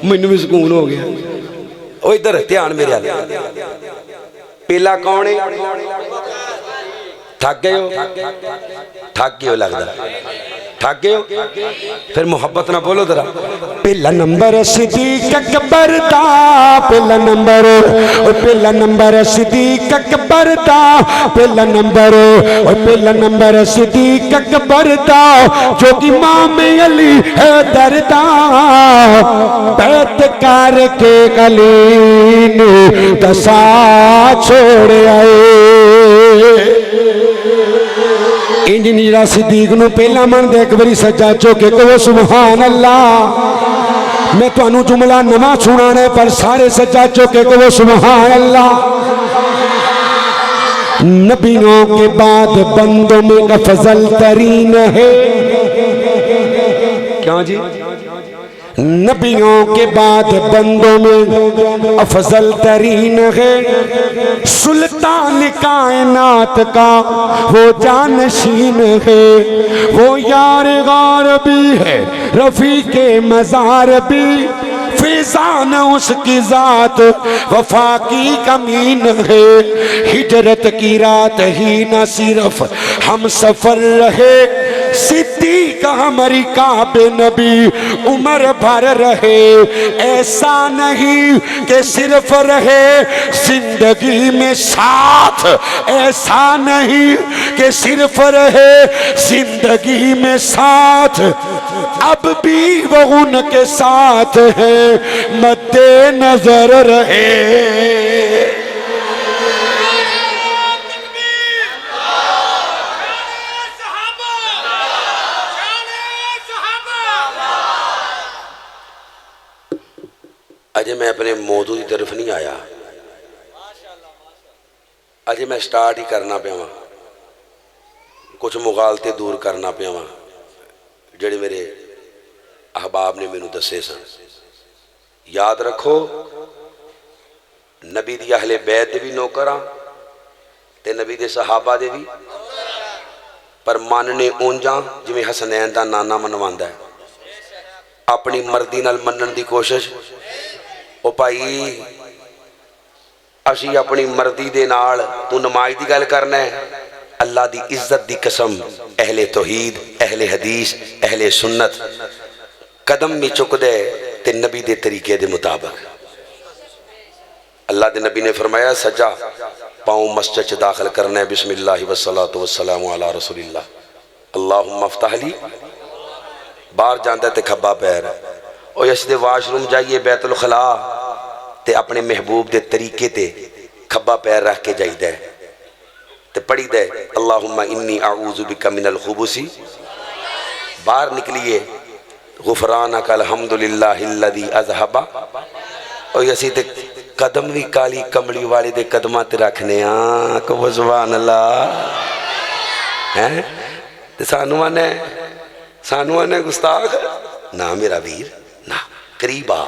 मैनू भी सुकून हो गया ओ इधर ध्यान मेरे वाल पहला कौन है थक गए हो लगता थक गए हो फिर मुहब्बत ना बोलो जरा पहला नंबर सिद्दीक अकबर दा पहला नंबर सिद्दीक अकबर दा पहला नंबर सिद्दीक अकबर दा जो इमाम अली हैदर दा बैत करके गली ने दसा छोड़ आए इंजीनियर सिद्दीक नूं पहला मन दे एक बारी सज्जा चौके कहो सुभान अल्लाह मैं तुहानू जुमला नवा सुनाना है पर सारे सज्जा चौके कहो सुभान अल्लाह नबियों के बाद बंदों में अफजल तरीन है क्यों जी नबियों के बाद बंदों में अफजल तरीन है सुल्तान कायनात का वो जानशीन है वो यार गार भी है रफीके मजार भी फिजान उसकी जात वफा की कमीन है हिजरत की रात ही न सिर्फ हम सफर रहे सिद्दीक हमारी काबे नबी उम्र भर रहे ऐसा नहीं कि सिर्फ रहे जिंदगी में साथ ऐसा नहीं कि सिर्फ रहे जिंदगी में साथ अब भी वो उनके साथ है मद्दे नजर रहे अजे मैं अपने मौजू की तरफ नहीं आया अजे मैं स्टार्ट ही करना पिया कुछ मुगालते दूर करना पिया जेड़े मेरे अहबाब ने मैनू दसे सन याद रखो नबी दी अहले बैत दे भी नौकर हाँ ते नबी दे सहाबा दे भी पर मनने ऊंजा जिवें हसनैन दा नाना मनवांदा है अपनी मर्जी नाल मनन दी कोशिश ओ भाई असी अपनी मर्जी दे नाल तू नमाज दी गल करना है अल्लाह दी इज्जत दी कसम अहले तौहीद अहले हदीस अहले सुन्नत कदम भी चुकदे ते नबी दे तरीके दे मुताबिक अल्लाह दे नबी ने फरमाया सज्जा पाँव मस्जिद च दाखिल करना है बिस्मिल्लाह वस्सलातु वस्सलामु अला रसूलिल्लाह अल्लाहुम्मा अफ्तह ली बाहर जांदा ते खब्बा पैर और इस दे वाशरूम जाइए बैतुल खला ते अपने महबूब दे तरीके ते खब्बा पैर रख के जाइदा है ते पढ़ी दे अल्लाहुम्मा इन्नी आऊज़ु बिका मिनल खुबुसी बाहर निकलिए गुफरानक अल्हम्दुलिल्लाहिल्लज़ी अज़हबा और असी ते कदम भी काली कमली वाले दे कदमां ते रखने को सुभान अल्लाह हैं ते सानू आने गुस्ताख ना मेरा वीर ना करीबा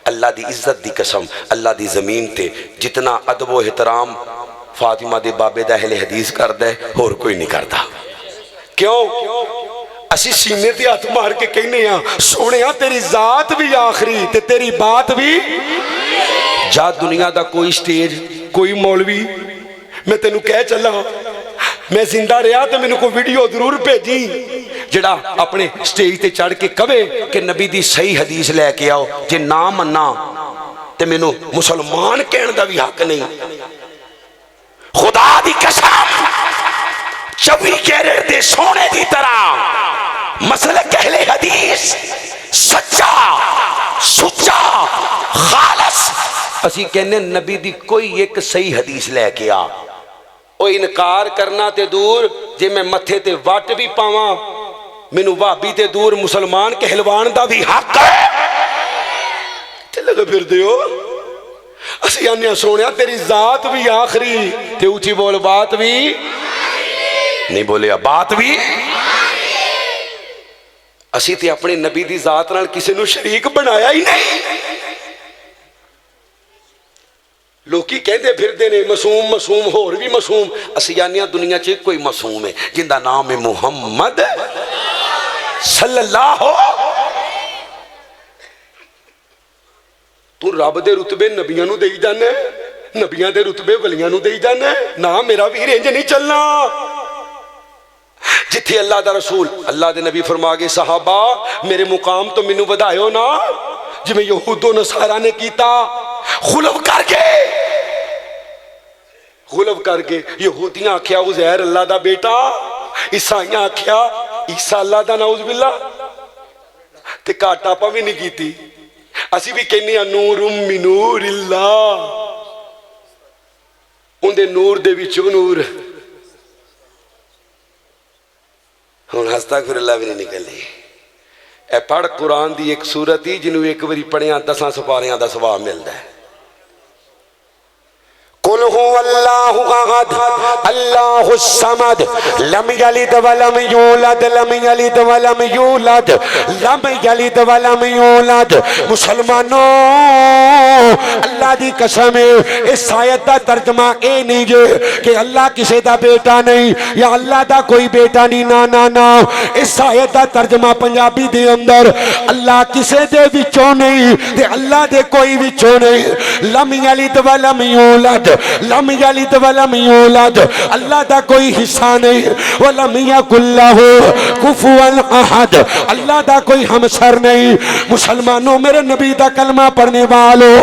अल्लाह दी इज्जत दी कसम अल्लाह दी जमीन ते जितना अदब व एहतराम फातिमा दे बाबे दा अहले हदीस करदा है होर कोई नहीं करता क्यों असी सीने ते हाथ मार के कहने सोने तेरी जात भी आखिरी ते तेरी बात भी जा दुनिया दा कोई स्टेज कोई मौलवी मैं तेनू कह चला मैं जिंदा रहा तो मैनू कोई वीडियो जरूर भेजी जड़ा अपने स्टेज ते चढ़ के कवे कि नबी दी सही हदीस लैके आओ जे ना मन्ना ते मैनू मुसलमान कहने का भी हक नहीं खुदा दी कसम 24 कैरेट दे सोने की तरह मसलक अहले हदीस सच्चा सुच्चा खालस असी कहने नबी दी कोई एक सही हदीस लैके आ ओ इनकार करना ते दूर जे मैं मथे ते वट भी पावां मैनू भाभी ते दूर मुसलमान कहलवान दा भी हक है ते लगे फिरदे हो असी आने सोने तेरी जात भी आखिरी ते ऊंची बोल बात भी नहीं बोलिया बात भी असी ते अपने नबी दी जात नाल किसी नू शरीक बनाया ही नहीं लोकी कहते फिरते ने मासूम मासूम होर भी मासूम। असीं जाने दुनिया च कोई मासूम है जिंदा नाम है मुहम्मद सल्लल्लाहु। तू रब दे रुतबे नबियां नूं देई जाना, नबियां दे रुतबे वलियां नूं देई जाना। ना मेरा वीर इंज नहीं चलना। जिथे अल्लाह दा रसूल अल्लाह दे नबी फरमा गए सहाबा मेरे मुकाम तो मैनू वधायो ना, जिवें यहूदो नसारा ने कीता खुलव करके यहूदियां आख्या उज़ैर अल्लाह दा बेटा, ईसाइयां आख्या ईसा अल्लाह दा, नाउज़ बिल्ला। ते घाट आपां भी नहीं कीती। असीं भी कहने आ नूरुम मिन नूरिल्लाह, उहदे नूर दे विचों नूर। हुण अस्तगफिरुल्लाह भी नहीं निकलदी। ए पढ़ कुरान दी एक सूरत ही जिन्हों एक बारी पढ़िया 10 सपारियां दा सवाब मिलता है। कुल हुवल्लाहु अहद अल्लाहुस समद लम यलिद वलम यूलद लम यलिद वलम यूलद लम यलिद वलम यूलद। मुसलमानों अल्लाह दी कसम है इस आयत दा तर्जमा ए नहीं जे कि अल्लाह किसी दा बेटा नहीं या अल्लाह दा कोई बेटा नहीं। ना ना ना, इस आयत दा तर्जमा पंजाबी दे अंदर अल्लाह किसी दे विचों नहीं ते अल्लाह दे कोई विचों नहीं। लम यलिद वलम यूलद लम यलिद वलम यूलद, अल्लाह दा कोई हिस्सा नहीं। वलम यकुल लहू कुफुवन अहद, अल्लाह दा कोई हमसर नहीं। मुसलमानों मेरे नबी दा कलमा पढ़ने वालों,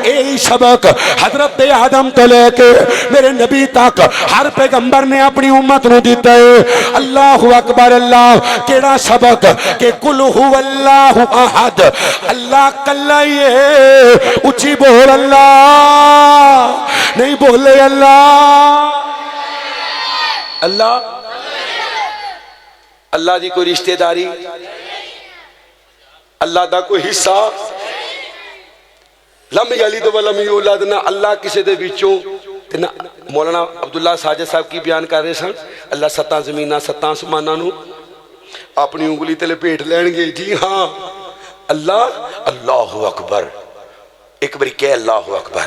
यही सबक हजरत आदम तो लेके मेरे नबी तक हर पैगंबर ने अपनी उम्मत नूं दिता है। अल्लाहु अकबर। अल्लाह केड़ा सबक के कुल हुवल्लाहु अहद, अल्लाह कल्ला ही है। उची बोल अल्लाह, नहीं बोले अल्लाह। अल्लाह अल्लाह दी कोई रिश्तेदारी, अल्लाह दा कोई हिस्सा। लम यलिद वलम यूलद, ना अल्लाह किसी दे विचों ते ना। मौलाना अब्दुल्ला साजिद साहब की बयान कर रहे सन, अल्लाह 7 जमीनां 7 आसमानां नूं अपनी उंगली ते लपेट लैणगे। जी हाँ अल्लाह। अल्लाहु अकबर, एक बारी कह अल्लाहु अकबर।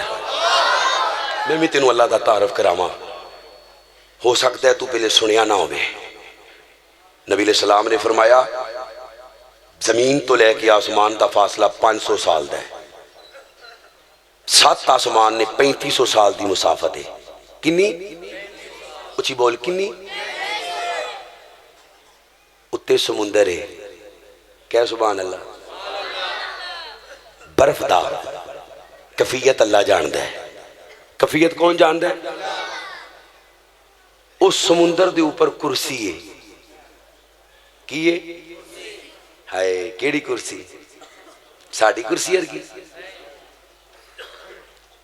मैं भी तेनों अल्लाह का तारफ करावा। हो सकता है तू पहले सुनिया ना होवे। नबी अलैहि सलाम ने फरमाया जमीन तो लैके आसमान का फासला 500 साल का है। 7 आसमान ने 3500 साल की मुसाफत है। किन्नी उची बोल, किन्नी? उत्ते समुंदर है। क्या सुभान अल्लाह। बर्फ दा कफियत अल्लाह जानता है। कफियत कौन जानता है? उस समुंदर के ऊपर कुर्सी है। की है? हाय केड़ी कुर्सी? साड़ी कुर्सी अर्गी।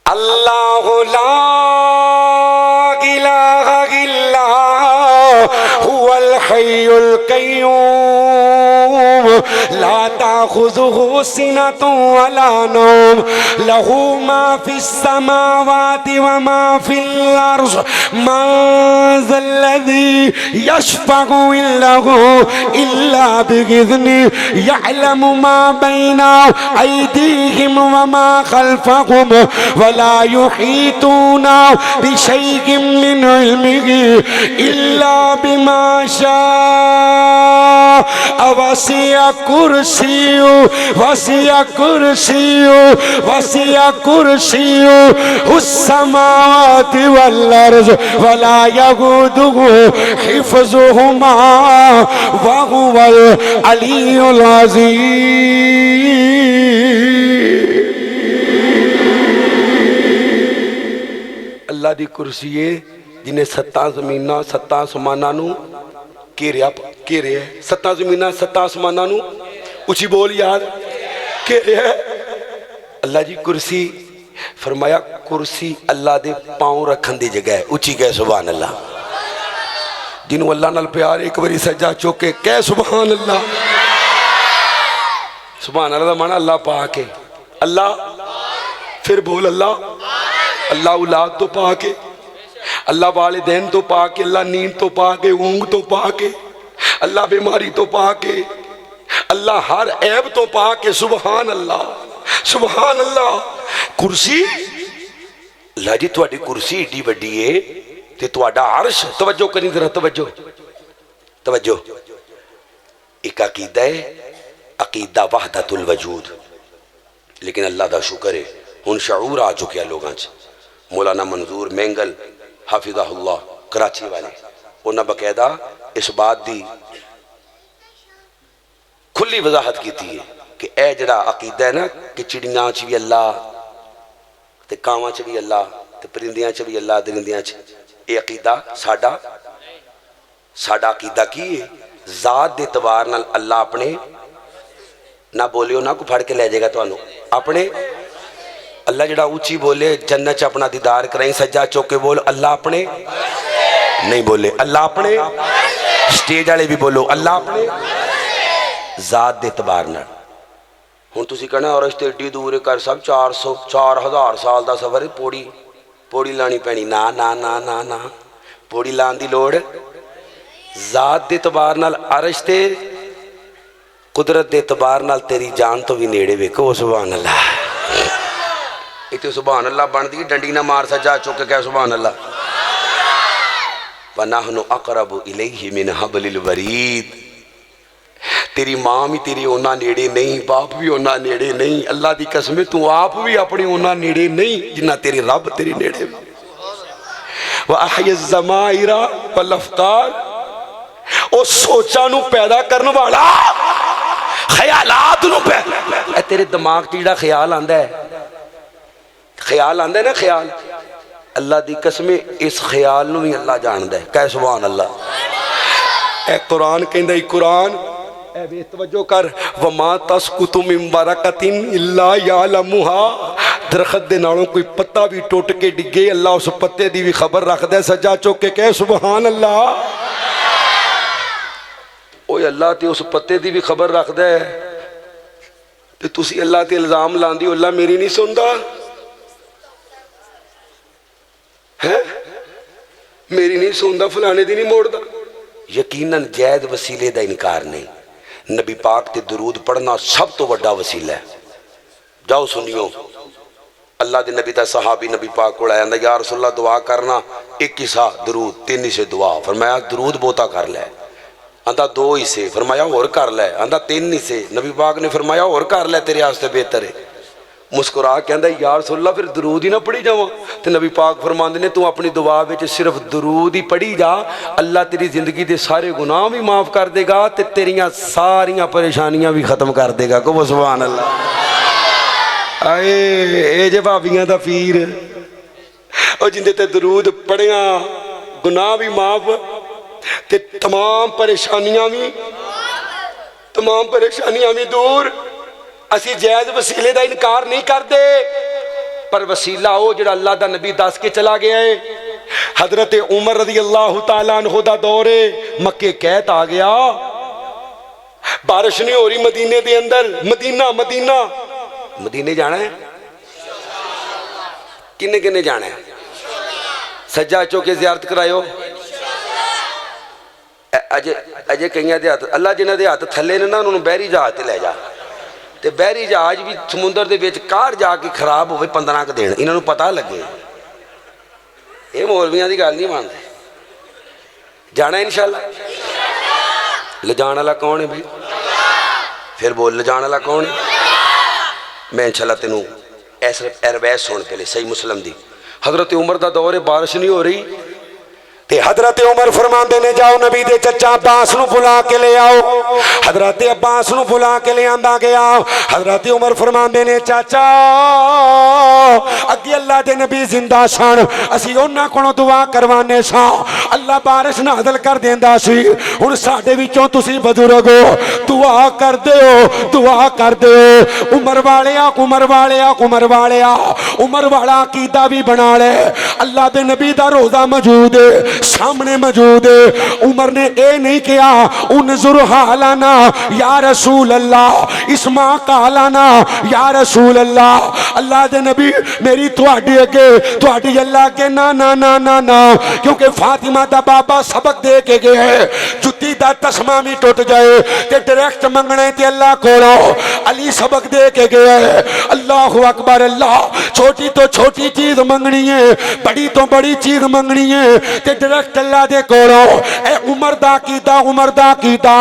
अल्लाहु ला इलाहा इल्ला हुवल हय्युल कय्यूम ला ताखुजुहु सिनतुन वला नौम लहू मा फिस समावाति व मा फिल अर्ज़ मन ज़ल्लज़ी यशफ़अु इल्लहु इल्ला बिइज़्नि यअलमु मा बैना अयदीहिम व मा खल्फ़हुम वला युहीतूना बिशैइन मिन इल्मिही इल्ला बिमा शाअ वसिअ कुर्सियु उस्समावाति वल अर्ज़ वला यऊदुहु हिफ़्ज़ुहुमा व हुवल अलियुल अज़ीम। अल्लाह दी कुर्सी है जिन्हें 7 जमीनां 7 आसमानां नूं घेरिया 7 जमीनां 7 आसमानां नूं उची बोल याद घेरिया। अल्लाह जी कुर्सी फरमाया कुर्सी अल्लाह दे पांव रखन दी जगह है। उची कह सुभान अल्लाह। जिन्हों अल्लाह नाल प्यार एक बारी सज्जा चुके कह सुभान अल्लाह। सुभान अल्लाह माना अल्लाह पाके। अल्लाह फिर बोल अल्लाह। अल्लाह औलाद तो पाके, अल्लाह वालिदैन तो पाके, अल्लाह नींद तो पाके, ऊंग तो पाके, अल्लाह बीमारी तो पाके, अल्लाह हर ऐब तो पाके। सुभान अल्लाह सुभान अल्लाह। कुर्सी अल्लाह जी तुहाडी कुर्सी एडी वड्डी है ते तुहाडा अर्श, तवज्जो करी जरा, तवज्जो तवज्जो। एक अकीदा है, अकीदा वहदतुल वजूद। लेकिन अल्लाह दा शुक्र है हुण शऊर आ चुके लोगों च। मौलाना मंजूर मैंगल हाफिज़हुल्लाह कराची वाले, उन्हें बकायदा इस बात की खुली वजाहत की है कि यह जड़ा अकीदा है ना कि चिड़ियां च भी अल्लाह, ते कावां च भी अल्लाह, ते परिंदियां च भी अल्लाह, दरिंदियां च, ये अकीदा साडा अकीदा की है? जात के एतबार नाल अल्लाह अपने, ना बोलियो ना को फड़ के लै जाएगा तुहानू अपने। अल्लाह जड़ा उची बोले जन्नत च अपना दीदार कराई, सज्जा चौके बोल अल्लाह अपने, नहीं बोले अल्लाह अपने, स्टेज वाले भी बोलो अल्लाह अपने, जात के एतबार नाल। हुण तुसीं कहना और इस एड्डी दूर कर सब 400-4000 साल का सफर, पौड़ी लानी पैनी। ना ना ना ना ना, पौड़ी लाने की लोड़, जात के एतबार नाल अरश ते कुदरत के एतबार नाल तेरी जान तो भी नेड़े वेखो। सुभान अल्लाह। इतने सुभान अल्लाह बनती डंडी ना मार, सजा चुक के सुभान अल्लाह। वनहनु अक़रबु इलैहि मिन हब्लिल वरीद। तेरी माँ भी तेरी ओना नेड़े नहीं, बाप भी ओना नेड़े नहीं। अल्लाह की कसम तू आप भी अपनी ओना नेड़े नहीं जिन्ना तेरी रब तेरी नेड़े। व अहया ज़माइरा वल अफ़कार, ओ सोचा नू पैदा करने वाला, ख्यालात नू पैदा। तेरे दिमाग च जिहड़ा ख्याल आंदा है, ख्याल आंदा है ना, ख्याल, अल्लाह की कसम इस ख्याल नू भी अल्लाह जानदा है। कह सुभान अल्लाह। ए कुरान कहंदा है, कुरान ए तवज्जो कर, वमा तस्कुतु मिन बरकतिन इल्ला यालमुहा। दरखत दे नालों कोई पत्ता भी टुट के डिगे, अल्लाह उस पत्ते की भी खबर रखदा है। सजा चुक के कह सुभान अल्लाह। ओए अल्लाह ते उस पत्ते की भी खबर रखदा है, ते तुसी अल्लाह ते इल्जाम लांदी हो अल्लाह मेरी नहीं सुनदा है, मेरी नहीं सुनदा, फलाने दी नहीं मोड़दा। यकीनन जैद वसीले का इनकार नहीं। नबी पाक ते दरूद पढ़ना सब तो बड़ा वसीला है। जाओ सुनियो, अल्लाह के नबी का सहाबी नबी पाक को आया, या रसूलल्लाह दुआ करना, एक हिस्सा दरूद, 3 हिस्से दुआ। फरमाया दरूद बहुता कर लै। आंदा 2 हिस्से। फरमाया होर कर लै। आंदा 3 हिस्से। नबी पाक ने फरमाया होर कर लै, तेरे वास्ते बेहतर है। मुस्कुरा कहता या रसूलल्लाह फिर दरूद ही ना पढ़ी जावा। तो नबी पाक फरमाते ने तू अपनी दुआ में सिर्फ दरूद ही पढ़ी जा, अल्लाह तेरी जिंदगी के सारे गुनाह भी माफ़ कर देगा, तो तेरिया सारिया परेशानियां भी खत्म कर देगा। कहो सुभान अल्लाह। आए ए जे भाबियां दा पीर, और जिंदे ते दरूद पढ़िया गुनाह भी माफ़, ते तमाम परेशानियां भी दूर। असी जायज़ वसीले का इनकार नहीं करते, पर वसीला वो जो अल्लाह का नबी दस के चला गया है। हजरत उमर रज़ी अल्लाह तआला अन्हु दा दौर है, मक्के कहत आ गया, बारिश नहीं हो रही मदीने के अंदर। मदीने जाना है, किन्ने किन्ने जाना है? सज्जा चौके ज़ियारत करायो। अजे कई हाथ अल्लाह जिन्हों के हाथ थले ने ना, उन्होंने बहरी जहाज से लै जा। तो बहरी जहाज भी समुद्र के कार जाके खराब हो 15 क दिन, इन्हों पता लगे। ये मौलवियां की गल नहीं मानते। जाना इंशाअल्लाह। ले जाने वाला कौन है भाई? फिर बोल ले जाने वाला कौन है? मैं इंशाअल्लाह तेनों ऐस रवैस सुन पहले सही मुस्लिम दी। हजरत उमर का दौर है, बारिश नहीं हो रही, ते हजरत उमर फरमाते ने जाओ नबी दे चचा अब्बास नू बुला के ले आओ। हजरत अब्बास नू बुला के ले आंदा गया। हजरत उमर फरमाते ने चाचा अगे अल्लाह दे नबी जिंदा सन, असी उन्हां कोलों दुआ करवाने सा, अल्लाह बारिश नाज़िल कर देंदा सी। हुण साडे विचों तुसीं बुजुर्ग हो, दुआ कर दिओ। उमर वाला अकीदा भी बना ले। अल्लाह दे नबी दा रोज़ा मौजूद है, सामने मौजूद है। उमर ने यह नहीं कहा उनजुर हालाना या रसूल अल्लाह, इस्मा कालाना या रसूल अल्लाह। अल्लाह दे नबी मेरी तुहाडी अगे, तुहाडी अल्लाह के ना ना ना ना ना, क्योंकि फातिमा दा बाबा सबक दे के गए, जुत्ती दा तस्मा भी टुट जाए ते डायरेक्ट मंगने ते अल्लाह कोलो। अली सबक दे के गया है, अल्लाह अकबर। अल्लाह छोटी तो छोटी चीज मंगनी है, बड़ी तो बड़ी चीज मंगनी है ते डायरेक्ट अल्लाह दे कोलो। ए उमर दा कीता, उमर दा कीता।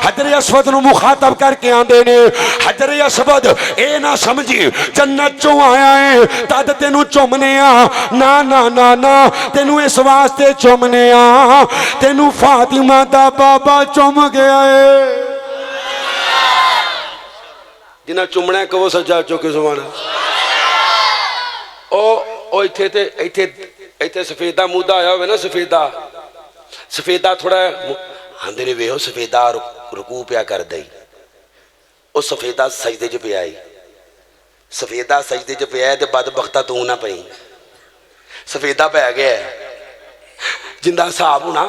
हजरे अस्वद नु मुखातब करके आंदे ने, हजरे अस्वद ए ना समझी जन्नत चों आया है तद तेनू चुमने आ, ना ना ना ना, तेनू इस वास्ते चुमने आ तेनू फातिमा दा बाबा चुम गया है। जिन्हें चुमना कहो सज्जा चौके सुभान। ओ इत्थे ते इत्थे इत्थे सफेदा मुद्दा आया हुआ ना, सफेदा सफेदा थोड़ा आंदे ने वेहो सफेदा रुकू पिया कर दई, ओ सफेदा सजदे च पिया, सफेदा सजदे च पिया ते बदबख्ता तू ना पई, सफेदा पै गया जिंदा हिसाब होना।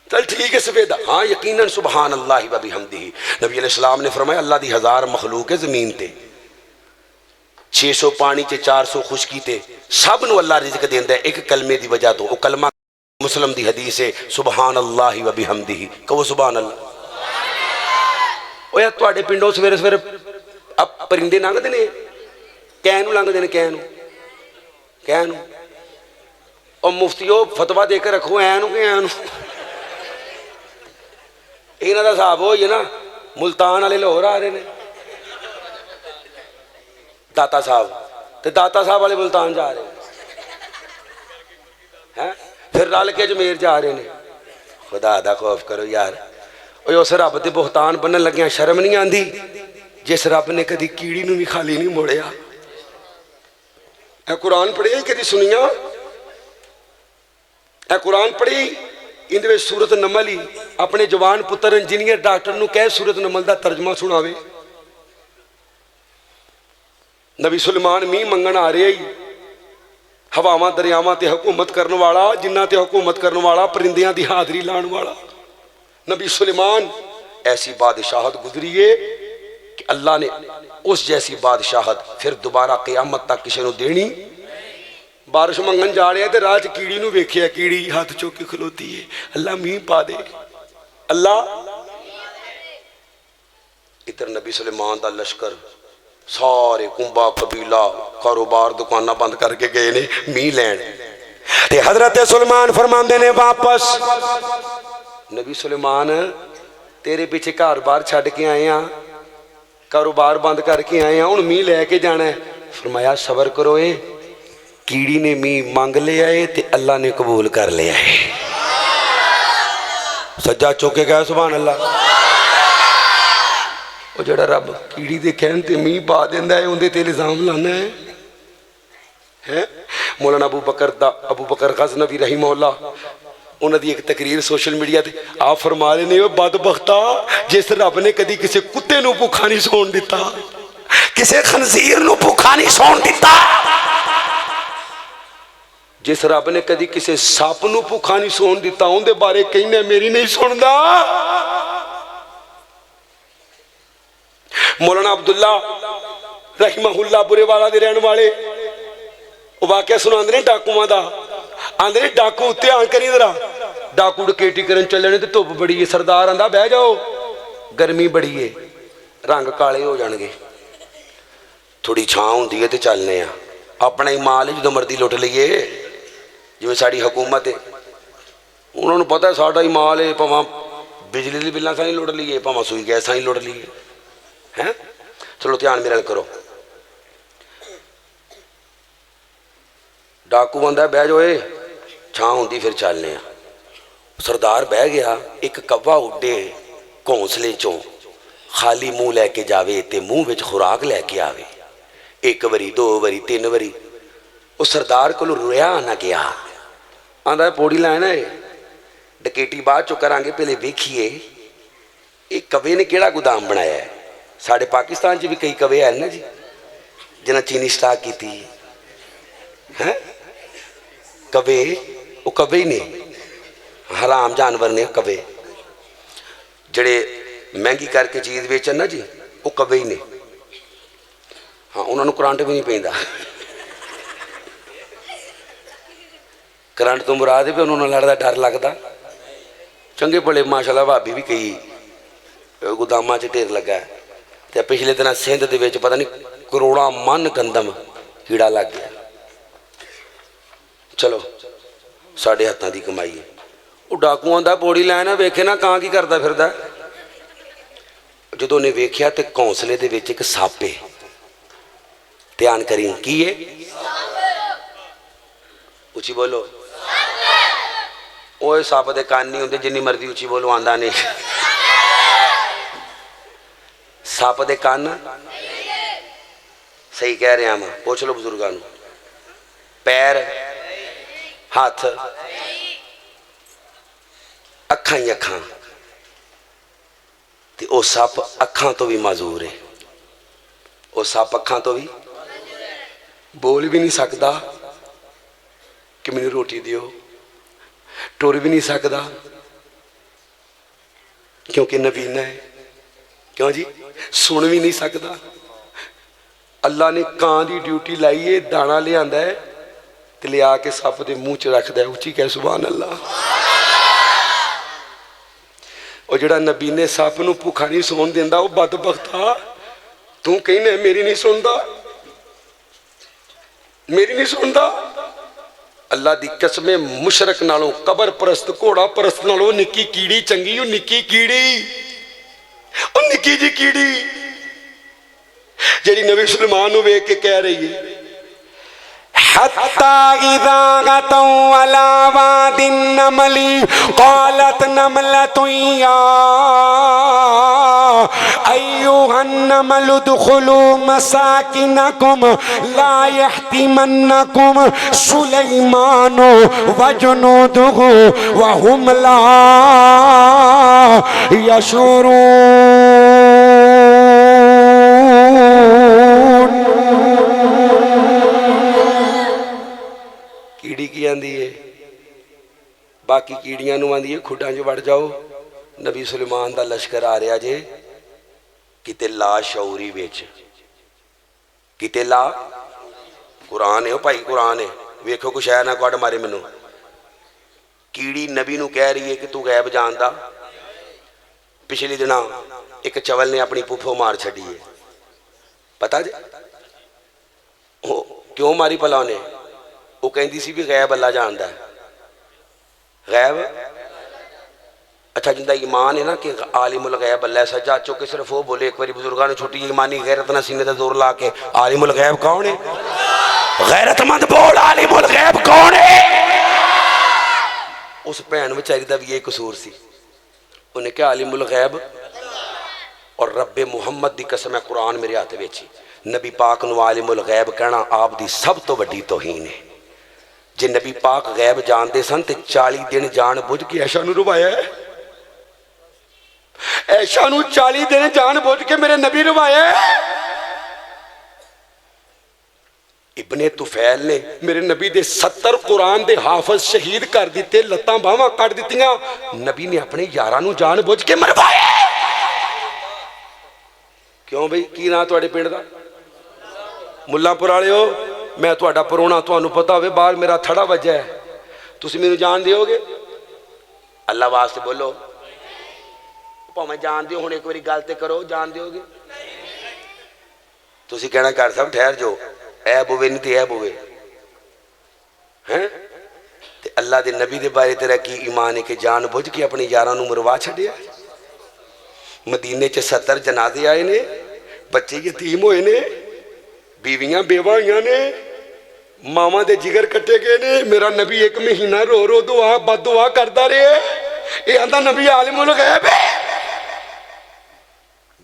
चल ठीक है सफेदा, हाँ यकीनन सुबहान अल्लाह व बिहम्दिही। नबी अलैहिस्सलाम ने फरमाया अल्लाह दी हजार मखलूक है जमीन ते, 600 पानी च 400 खुशकी ते सब नू अल्लाह रिज़्क देंदा है एक कलमे दी वजह तो। वो कलमा मुस्लिम दी हदीस है सुबहान अल्लाह व बिहम्दिही, कहो सुबहान अल्लाह। ओ यार तुहाडे पिंडों सवेरे सवेरे अब परिंदे लंघदे ने, कै नू लंघदे ने, कै नू कै नू। और मुफ्तियो फतवा दे के रखो ऐ नू कि ऐ नू। इन्हां दा हिसाब हो ना, मुल्तान वाले लाहौर आ रहे ने दाता साहब, तो दाता साहब वाले मुल्तान जा रहे हैं, फिर रल के अजमेर जा रहे हैं। खुदा दा खौफ करो यार। उस रब के बुहतान बनन लग्या शर्म नहीं आती जिस रब ने कभी कीड़ी नूं भी खाली नहीं मोड़िया। कुरान पढ़िया ही कभी सुनिया, कुरान पढ़ी इंदे सूरत नमल ही अपने जवान पुत्र इंजीनियर डॉक्टर नूं कह सूरत नमल का तर्जमा सुनावे। नबी सुलेमान मीह मंगण आ रहे ही, हवावां दरियावां ते हुकूमत करने वाला, जिन्हां ते हुकूमत करने वाला, परिंदियां दी हाजरी लाने वाला नबी सुलेमान। ऐसी बादशाहत गुजरी है कि अल्लाह ने उस जैसी बादशाहत फिर दोबारा क़यामत तक किसी को देनी। बारिश मंगन जा रहे हैं तो राह च कीड़ी नूं वेखिया, कीड़ी हाथ चुक के खलोती है, अल्लाह मीह पा दे अल्लाह। इधर नबी सुलेमान दा लश्कर सारे कुंभा कबीला कारोबार दुकाना बंद करके गए ने मीह लैन। ते हजरत सुलेमान फरमांदे ने वापस, नबी सुलेमान तेरे पीछे घर बार छड़ के आए हैं, कारोबार बंद करके आए हैं, हुण मीह लैके जाना है। फरमाया सबर करो, ए कीड़ी ने मीह मंग लिया है ते अल्लाह ने कबूल कर लिया है। सज्जा चौके कह सुभान अल्लाह। वो जड़ा रब कीड़ी दे कहन ते मीह पा देंदा है उहदे ते इल्जाम लाना है। मौलाना अबू बकर गज़नवी रहीमहुल्लाह, उन्होंने एक तकरीर सोशल मीडिया ते आप फरमा रहे ने, बदबख्ता जिस रब ने कदी किसी कुत्ते नूं भुखा नहीं सौण दिता, किसी खनजीर नूं भुखा नहीं सौण दिता, जिस रब ने कदी किसी सप नूं भुखा नहीं सौण दिता, उहदे बारे कहने मेरी नहीं सुनदा। मौलाना अब्दुल्ला रहीमहुल्लाह बुरेवाला दे रहने वाले वाकया सुनाते ने डाकुआं दा। आंदे ने डाकू उत्ते आन करी जरा, डाकू डकैती करन चले ने ते धुप बड़ी है, सरदार आंदा बह जाओ गर्मी बड़ी है, रंग काले हो जाणगे, थोड़ी छां हुंदी है ते चलने आ, अपना ही माल जो मर्जी लुट लीए, जिवें साडी हुकूमत है उन्होंने पता साडा ही माल है, भावें बिजली दी बिल्लां सां ही लुट लीए, भावें सूई गैसां ही लुट लीए हैं। चलो ध्यान मेरे करो। डाकू आंदा बह जाओ, छां होंदी फिर चलने आ। सरदार बह गया, एक कव्वा उड्डे घोंसले चों, खाली मुँह लैके जावे ते मुँह विच खुराक लैके आवे, एक बारी दो बारी तीन बारी। उस सरदार को रोया ना गया, आंदा पौड़ी लैना है, डकैती बाद चो करांगे, पहले वेखिए ये कवे ने केड़ा गोदाम बनाया है। साढ़े पाकिस्तान च भी कई कवे हैं ना जी, जिन्हें चीनी स्टाक की है। कवे वो कवे ही ने, हराम जानवर ने कवे, जड़े महंगी करके चीज़ बेचन ना जी, वो कवे ही ने। हाँ उन्होंने करंट भी नहीं पैंदा, करंट तो मुराद है भी उन्होंने लड़दा डर लगता। चंगे भले माशाल्लाह भाभी भी कई गोदामां च ढेर लगा है। तो पिछले दिन सिंध दे विच पता नहीं करोड़ां मन गंदम कीड़ा लग गया। चलो साढ़े हत्थां दी कमाई है। वो डाकुआं दा पौड़ी लैन वेखे ना कां की करदा फिरदा। जदों ने वेख्या तो घौंसले दे विच एक सप है। ध्यान करी की है? उची बोलो। ओए सप दे कान नहीं होंदे, जिन्नी मर्जी उची बोलो आंदा नहीं। सप दे कान सही कह रहा मैं, पूछ लो बुजुर्गों। पैर हाथ अखां ही अखां, ते ओ सप अखां तो भी माजूर है। ओ सप अखां तो भी बोल भी नहीं सकता कि मैनू रोटी दियो, टुर भी नहीं सकता क्योंकि नबीना है। क्यों जी? सुन भी नहीं सकता। अल्लाह ने कां की ड्यूटी लाई है, दाना लिया है तो लिया के सप के मूँह च रखता है। उची कह सुभान अल्लाह। और जोड़ा नबीने सप नूं भुखा नहीं सौन देंदा वो बदबख्ता। तू कहना मेरी नहीं सुनता, मेरी नहीं सुनता। अल्लाह दी कसमें मुशरक नालों कबर परस्त घोड़ा परस्त नालों निक्की कीड़ी चंगी। वो निक्की कीड़ी, वो निक्की जी कीड़ी जेड़ी नबी सुलेमान नूं वेख के कह रही है हत्ता इज़ा गतौ अला वादिन नमली क़ालत नमलतुन या अय्युहन नमलु उदखुलू मसाकिनकुम ला यहतिमन्नकुम सुलैमानु व जुनूदुहु व हुम ला यशउरून। कीड़ी की आंदी है? बाकी कीड़ियां नूं आंदी है खुड्डां च वड़ जाओ। नबी सुलेमान दा लश्कर आ रहा जे किते ला शऊरी विच, किते ला। कुरान है भाई, कुरान है। वेखो कुछ है ना कड़ मारे मैनू। कीड़ी नबी नूं कह रही है कि तू गैब जानदा। पिछले दिन एक चवल ने अपनी पुफो मार छड़ी है, पता जे क्यों मारी भला उन्हें? वो कहती सी भी गैब अल्लाह जानदा है। गैब अच्छा जिंदा ईमान है ना कि आलिमुल गैब अल्लाह सजा चुके सिर्फ वो बोले। एक बार बुजुर्गों ने छोटी ईमानी गैरत ना सीने का जोर ला के आलिमुल गैब कौन है? गैरतमंद बोल आलिमुल गैब कौन है? उस भैन बेचारी का भी ये कसूर सी। उन्हें क्या आलिमुल गैब और रब्बे मुहम्मद की कसम है कुरान मेरे हाथ में। नबी पाक नूं आलिमुल गैब कहना आप दी सब तो वड्डी तौहीन है। जे नबी पाक गैब जानते सन तो 40 दिन जान बुझ के ऐशा नूं रुवाया है। ऐशा नूं 40 दिन जान बुझ के मेरे नबी रुवाया है। इब्ने तुफैल ने मेरे नबी दे 70 कुरान दे हाफिज शहीद कर दिते, लत्तां बाहां कट दित्तियां। नबी ने अपने यारां नूं जान बुझ के मरवाया। क्यों बई की ना तुहाडे पिंड दा? मुल्लांपुर वाले हो। मैं तुहाडा परोना, तुहानू पता होवे बाहर मेरा थड़ा वजह है, तुसी मैनू जान दिओगे? अल्लाह वास्ते बोलो। भावें जान दिओ, हुण एक बारी गल ते करो, जान दिओगे? तुसी कहना कर साहब ठहर जो, ऐब होवे नहीं तो ऐब होवे हैं। ते अल्लाह दे नबी दे बारे तेरा की ईमान है कि जान बुझ के अपने यारां नू मरवा छड्डिया? मदीने च 70 जनाजे आए ने, बच्चे यतीम होए ने, बीवियां बेवा हुई ने, मावां दे जिगर कट्टे गए ने। मेरा नबी 1 महीना रो रो दुआ बद दुआ करता रहे। ये आंदा नबी आलिमुल गैब है।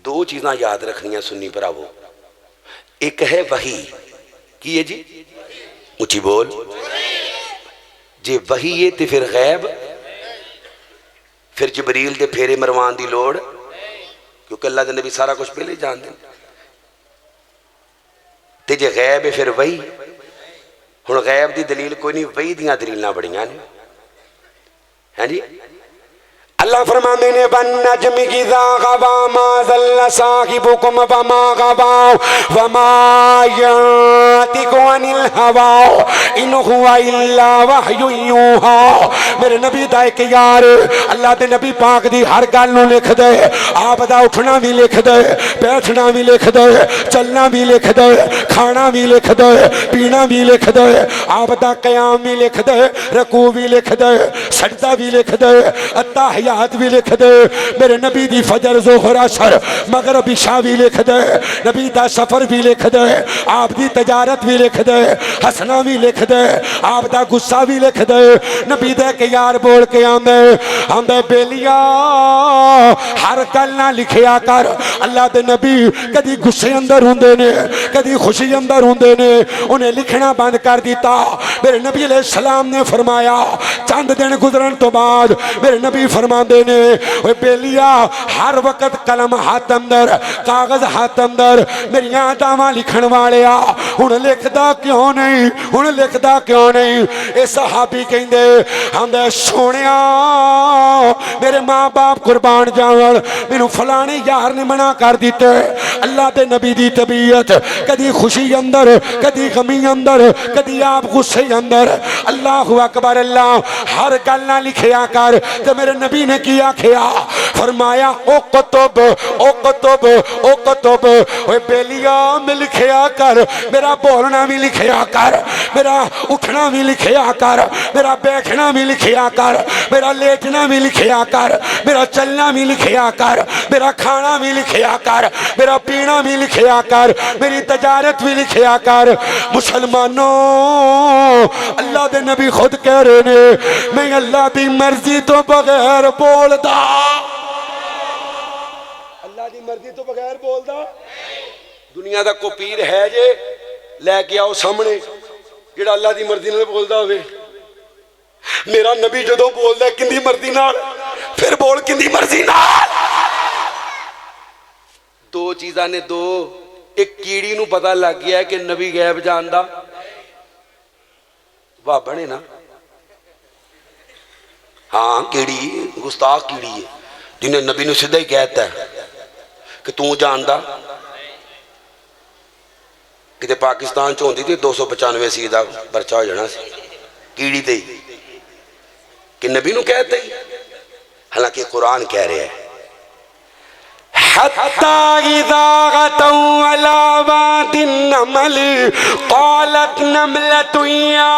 2 चीज़ां याद रखनियां सुन्नी भरावो। एक है वही, की है जी? उची बोल। जे वही है तो फिर गैब, फिर जबरील दे फेरे मरवान दी लोड़, क्योंकि अल्लाह दे नबी सारा कुछ पहले ही जानते हैं। ते जे गैब है फिर वही। हुण गैब की दलील कोई नहीं, वही दियां दलीलां बड़ियां ने, हैं जी। अल्लाह फरमाते ने बन नजमी इज़ा गवा मा ज़ल्ला साहिबुकुम वमा गवा वमा यंतिकु अनिल हवा इन हुआ इल्ला वहयु यूहा। मेरे नबी दा एक यार अल्लाह दे नबी पाक दी हर गल नूं लिख दे। आप दा उठना भी लिख दे, बैठना भी लिख दे, चलना भी लिख दे, खाना भी लिख दे, पीना भी लिख दे। आप दा क़याम भी लिख दे, रकू भी लिख दे, सजदा भी लिख दे, अत्ताहियात भी लिख दे। मेरे नबी दी फजर ज़ोहर असर मगरिब इशा भी लिख दे। नबी दा सफर भी लिख दे, आप दी तजारत भी लिख दे, हसना भी लिख दे, आप दा गुस्सा भी लिख दे। नबी दे के यार बोल के आंदे आंदे बेलिया हर गल ना लिखिया कर। अल्लाह दे नबी कदी गुस्से अंदर हुंदे ने, कदी खुशी अंदर हुंदे ने, उन्हें लिखना बंद कर दिता। मेरे नबी अलैहि सलाम ने फरमाया, चंद दिन गुजरन तो बाद मेरे नबी फरमाते ने, ओए बेलिया हर वक्त कलम हाथ अंदर, कागज हाथ अंदर, मेरिया दावां लिखण वालिया हुण लिखदा क्यों नहीं, हुण लिखदा क्यों नहीं। ये सहाबी कहंदे आंदे सोहणिया मेरे माँ बाप कुर्बान जावन, मैनू फलाने यार ने मना कर दिते। अल्लाह दे नबी दी तबीयत कदी खुशी अंदर, कदी गमी अंदर, कदी आप गुस्से अंदर। अल्लाहु अकबर अल्लाह हर गल ना लिखिया कर। ते मेरे नबी ने की आखिया, फरमाया ओ कुतुब ओ कुतुब ओ कुतुब, ओए बेलिया में लिखिया कर, मेरा बोलना भी लिखिया कर, मेरा उठना भी लिखिया कर, मेरा बैठना भी लिखिया कर, मेरा लेटना भी लिखिया कर, मेरा चलना भी लिखिया कर, मेरा खाना भी लिखिया कर, मेरा पीना भी लिखिया कर, मेरी तजारत भी लिखिया कर। मुसलमानों अल्लाह दे नबी खुद कह रहे ने, मैं अल्लाह की मर्जी तो बगैर बोलदा, अल्लाह की मर्जी तो बगैर बोलदा। दुनिया का कोई पीर है जे लैके आओ सामने जिहड़ा अल्लाह की मर्जी नाल बोलदा होवे। मेरा नबी जदों बोलदा किंदी मर्जी नाल, फिर बोल किंदी मर्जी नाल। दो चीज़ां ने, दो एक कीड़ी नूं पता लग गया कि नबी गैब जानदा, वाह बने ना। हाँ कीड़ी गुस्ताख कीड़ी है जिन्हें नबी नूं सीधा ही कहता है कि तू जानदा। किते पाकिस्तान च होंदी थी 295 सी का परचा हो जाना सी कीड़ी ते कि नबी नूं कहता ही। हालांकि कुरान कह रहा है हत्ता इज़ा गतौ अला वादिन नमल क़ालत नमलतुन या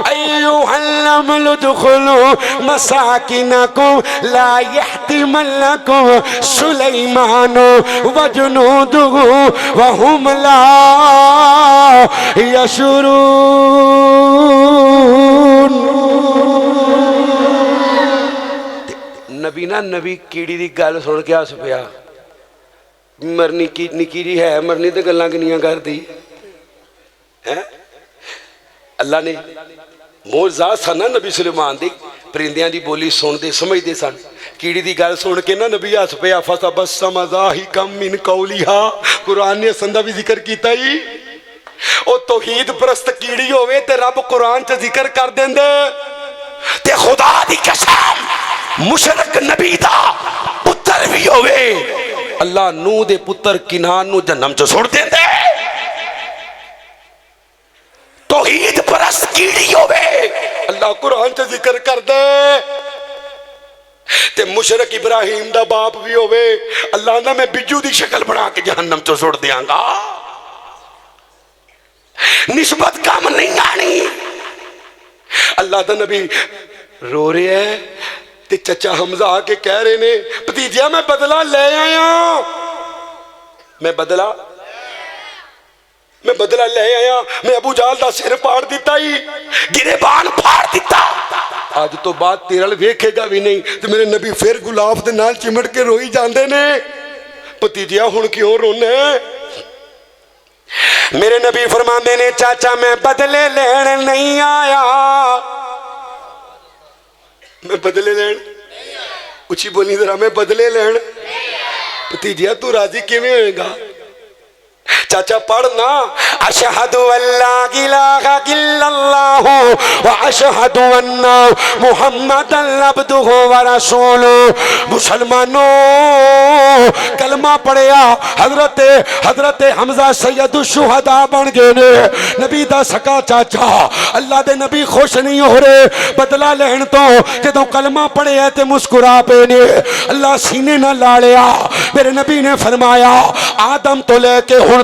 अय्युहल नमलु उदखुलू मसाकिनकुम ला यहतिमन्नकुम सुलैमान व जुनूदुहु व हुम ला यशुरून। नबी ना नबी कीड़ी की गल सुन के हस पिया। मरनी की निकी जी है, मरनी तो गल्लां किन्नियां करदी है। अल्लाह ने मोज़ात सन ना नबी सुलेमान दी, परिंदियां दी बोली सुनते समझते सन। कीड़ी की गल सुन के ना नबी हस पिया। फतबस्सम ज़ाहिकम मिन कौलिहा, कुरान ने संदा भी जिक्र किया ही। ओ तौहीद परस्त कीड़ी होवे ते रब कुरान च जिक्र कर देंदे ते खुदा दी कसम मुशरक नबी दा पुत्र भी होवे अल्लाह नूह दे पुत्र किनान नूं जन्नम च सुट देंदे। तौहीद परस्त कीड़ी होवे अल्लाह कुरान च जिक्र कर दे। ते मुशरक इब्राहिम दा बाप भी होवे अल्लाह ना मैं बिजू दी शक्ल बना के जहन्नम च सुट दियांगा। निस्बत कम नहीं आनी। अल्लाह दा नबी रो रहे है ते चचा हमजा आके कह रहे ने भतीजिया मैं बदला ले आया, मैं बदला ले आया। मैं अबू जाल दा सिर फाड़ दिता ही, गिरेबान फाड़ दिता। आज तो बाद तेरे वाल वेखेगा भी नहीं। ते मेरे नबी फिर गुलाब दे नाल चिमट के रोई जांदे ने। भतीजिया हुण क्यों रोने? मेरे नबी फरमांदे ने चाचा मैं बदले लेने नहीं आया, मैं बदले लेन। उची बोली जरा, मैं बदले लेन। भतीजिया तू राजी किवें होएगा? चाचा पढ़ना अशहदु अल्ला इलाहा इल्लल्लाहु व अशहदु अन्ना मुहम्मदन अब्दुहु व रसूलुहु। मुसलमानों कलमा पढ़िया हजरत हमजा सैयदु शुहदा बन गए ने, नबी दा सका चाचा। अल्लाह दे नबी खुश नहीं हो रहे बदला लैन तो, जदों कलमा पढ़िया ते मुस्कुरा पे ने। अल्लाह सीने ना ला लिया। मेरे नबी ने फरमाया आदम तो लेके हुण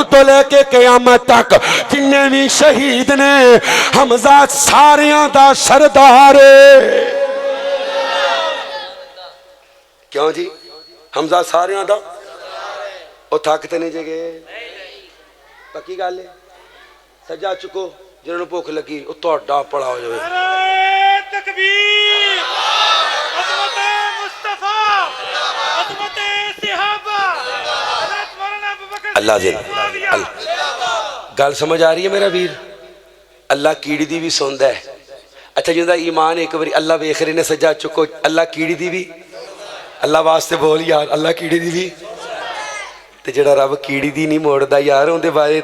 तो लेके क़यामत तक जिन्ने भी शहीद ने हमजा सारियां दा सरदार है। क्यों जी? हमजा सारियां दा ओ थक ते नहीं जगे। पक्की गल है। सजा चुको जिन्होंने भुख लगी वो तुहाडा पड़ा हो जाए। तकबीर अज़मत मुस्तफा अज़मत सहाबा अल्लाह दे गल समझ आ रही है मेरा वीर? अल्लाह कीड़ी दी भी सुनदा है। अच्छा जिंदा ईमान एक बारी अल्लाह वेख रहे ने सजा चुको, अल्लाह कीड़ी दी भी, अल्लाह वास्ते बोल यार अल्लाह कीड़ी दी भी। ते जेड़ा रब कीड़ी दी नहीं मोड़दा यार उहदे बारे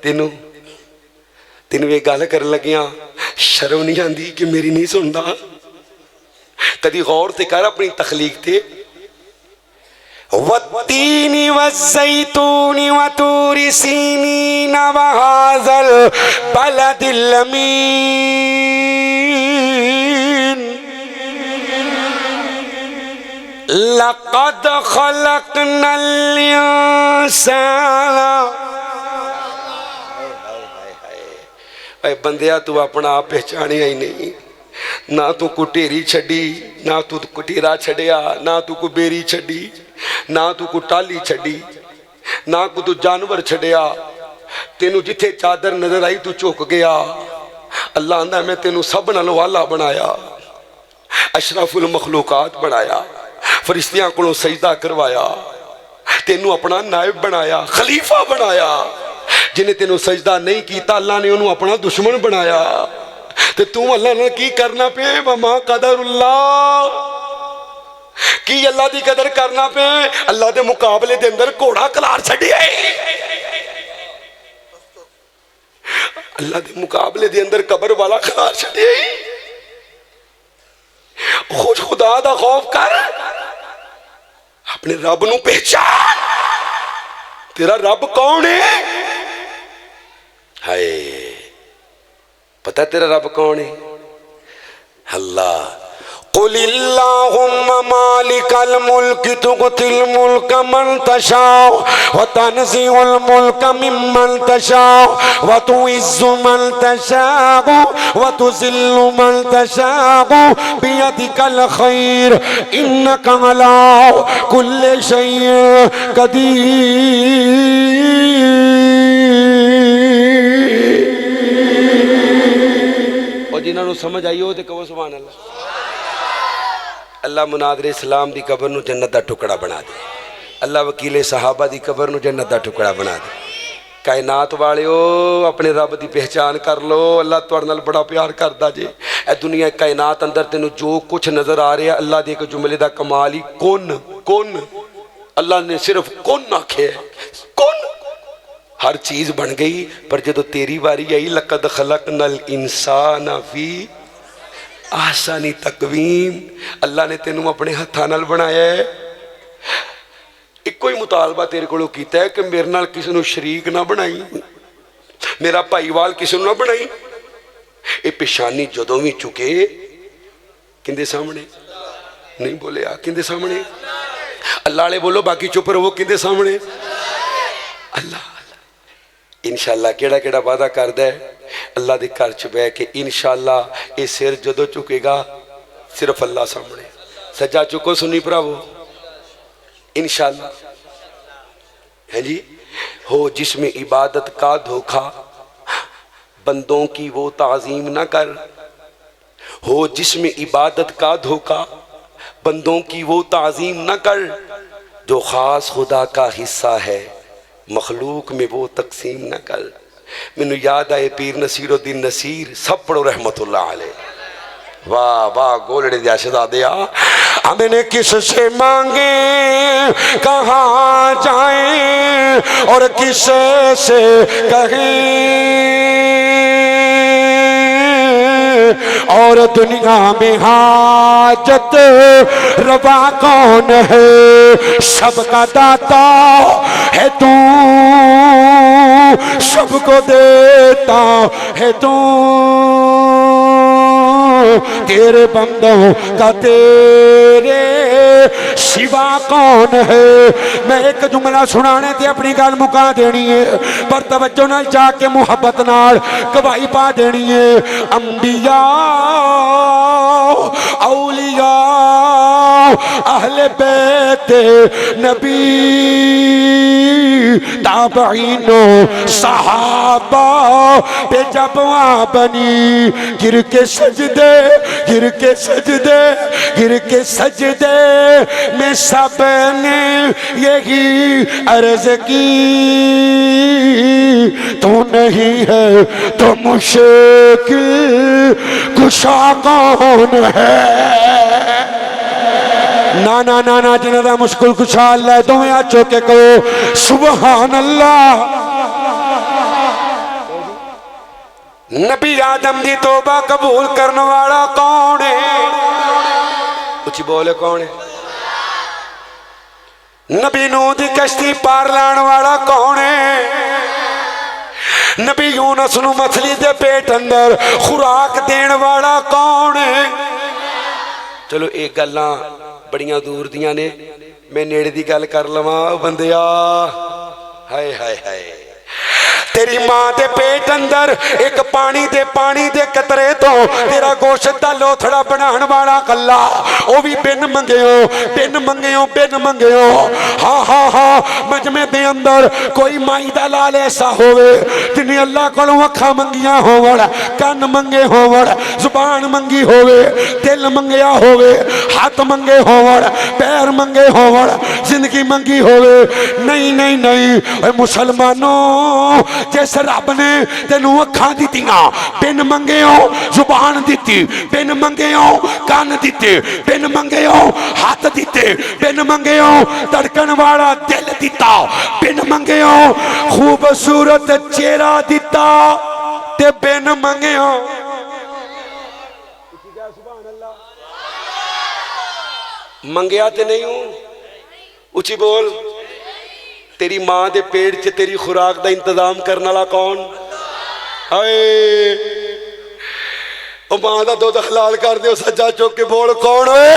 तेनू ये गल कर लगिया शर्म नहीं आती कि मेरी नहीं सुनता? कदी गौर ते कर अपनी तखलीक ते। वत्तीनी वज़्ज़ैतूनी वतूरि सीनीन वहाज़ल बलदिल अमीन लक़द ख़लक़नल इंसाना। बंदिया तू अपना आप पहचानिया ही नहीं, ना तू को ढेरी छड़ी, ना तू को ढेरा छड़िया, ना तू को बेरी छड़ी, ना तू को टाली छड़ी, ना को तू जानवर छड़िया। तेनू जिथे चादर नजर आई तू झुक गया। अल्लाह आंदा मैं तेनू सब नालों वाला बनाया, अशरफुल मखलूकात बनाया, फरिश्तियां कोलों सजदा करवाया, तेनू अपना नायब बनाया, खलीफा बनाया। जिन्हें तेनू सजदा नहीं किया अल्लाह ने उन्होंने अपना दुश्मन बनाया। ते तू अल्लाह ने की करना पे? वमा कदरुल्लाह, की अल्लाह की कदर करना पे? अल्लाह के मुकाबले के अंदर घोड़ा कलार छड़िया। अल्लाह के मुकाबले के अंदर कबर वाला कलार छड़िया। खुद खुदा दा खौफ कर, अपने रब नू पहचान। तेरा रब कौन है? हाय पता तेरा रब कौन है? अल्लाह। कुलिल्लाहुम्मा मालिकल मुल्क तुअतिल मुल्क मन तशाउ व तनज़िउल मुल्क मिम्मन तशाउ व तुइज़्ज़ु मन तशाउ व तुज़िल्लु मन तशाउ बियदिकल खैर इन्नका अला कुल्लि शैइन कदीर। और जिन्होंने समझ आई हो तो कहो सुभान अल्लाह। अल्लाह मुनादरे इस्लाम की कबर नूं जन्नत का टुकड़ा बना दे। अल्लाह वकीले सहाबा की कबर नूं जन्नत का टुकड़ा बना दे। कायनात वालिओ अपने रब की पहचान कर लो। अल्लाह तुहाडे नाल बड़ा प्यार करदा जे। ए दुनिया कायनात अंदर तेनों जो कुछ नज़र आ रहा अल्लाह के एक जुमले का कमाल ही कुन कुन। अल्लाह ने सिर्फ कुन आखे, कुन, हर चीज़ बन गई। पर जो तेरी बारी आई लक़द ख़लक़नल इंसान फी आसानी तकवीम, अल्लाह ने तेनू अपने हत्थां नाल बनाया है। इको ही मुतालबा तेरे कोलों कीता है कि मेरे नाल किसी नू शरीक ना बनाई, मेरा भाईवाल किसी नू ना बनाई। ये पेशानी जदों भी चुके किंदे सामने नहीं बोले, किंदे सामने? अल्लाह वाले बोलो, बाकी चुप रहो। किंदे सामने? अल्लाह। इंशाअल्लाह केड़ा केड़ा वादा करदा है अल्लाह के घर च बह के। इंशाअल्लाह ये सिर जदों झुकेगा सिर्फ अल्लाह सामने। सजा चुको सुनी भरावो, इंशाअल्लाह है जी। हो जिसमें इबादत का धोखा बंदों की वो ताज़ीम ना कर। हो जिसमें इबादत का धोखा बंदों की वो ताज़ीम ना कर। जो ख़ास खुदा का हिस्सा है मखलूक में वो तकसीम न कर। मैनू याद आए पीर नसीरुद्दीन नसीर, सब पढ़ो रहमतुल्लाह अलैह। वाह वाह गोलड़े दिया शहजादिया। हमने किससे मांगे कहाँ जाएं और किससे कहें। और दुनिया में हाजत रवा कौन है, सबका दाता है तू, सबको देता है तू, तेरे बंदों का तेरे सिवा कौन है। मैं एक जुमला सुनाने ते अपनी गल मुका देनी है, पर तवज्जो नाल जाके मुहब्बत नाल गवाही पा देनी है। अंबिया औलिया अहले बैत नबी ताबईनो सहाबा पे जब बनी, गिर के सजदे गिर के सजदे गिर के सजदे में सब ने यही अर्ज की, तू नहीं है तो मुश्किल कुशा कौन है। ना ना ना ना जिन्हें मुश्किल कुशा अल्लाह, तुम्हें हाथ चुक के कहो सुबहान अल्लाह। नबी आदम दी तौबा कबूल करने वाला कौन है? कुछ बोले कौन है? नबी नूह दी कश्ती पार लाने वाला कौन है? नबी यूनुस नूं मछली दे पेट अंदर खुराक देने वाला कौन है? चलो एक गल्लां बड़ियां दूर दियां ने, मैं नेड़े दी गल कर लवां बंदिया। हाय हाय हाय, तेरी मां दे पेट अंदर एक पानी दे कतरे तो तेरा गोश्त दा लोथड़ा बनाने वाला कल्ला, वो भी बिन मंगियो। हाँ हाँ हाँ, मजमे दे अंदर कोई माई दा लाल ऐसा होवे जिन्हें अल्लाह कोलों अखां मंगियां होवण, कन मंगे होवण, जुबान मंगी होवे, दिल मंगया होवे, हाथ मंगे होवण, पैर मंगे होवण, जिंदगी मंगी होवे। नहीं नहीं नहीं मुसलमानों, जिस रब ने तेनू अखां दित्तियां बिन मंगियो, जुबान दित्ती बिन मंगियो, कान दिते बिन मंगियो, हाथ दिते बिन मंगियो, धड़कन वाला दिल दिता बिन मंगियो, खूबसूरत चेहरा दिता ते बिन मंगियो। मंगया ते नहीं हूं, उची बोल। तेरी मां दे पेट च तेरी खुराक का इंतजाम करने वाला कौन? हाय, मां का दुध हलाल कर दो, सज्जा चुक के बोल कौन है?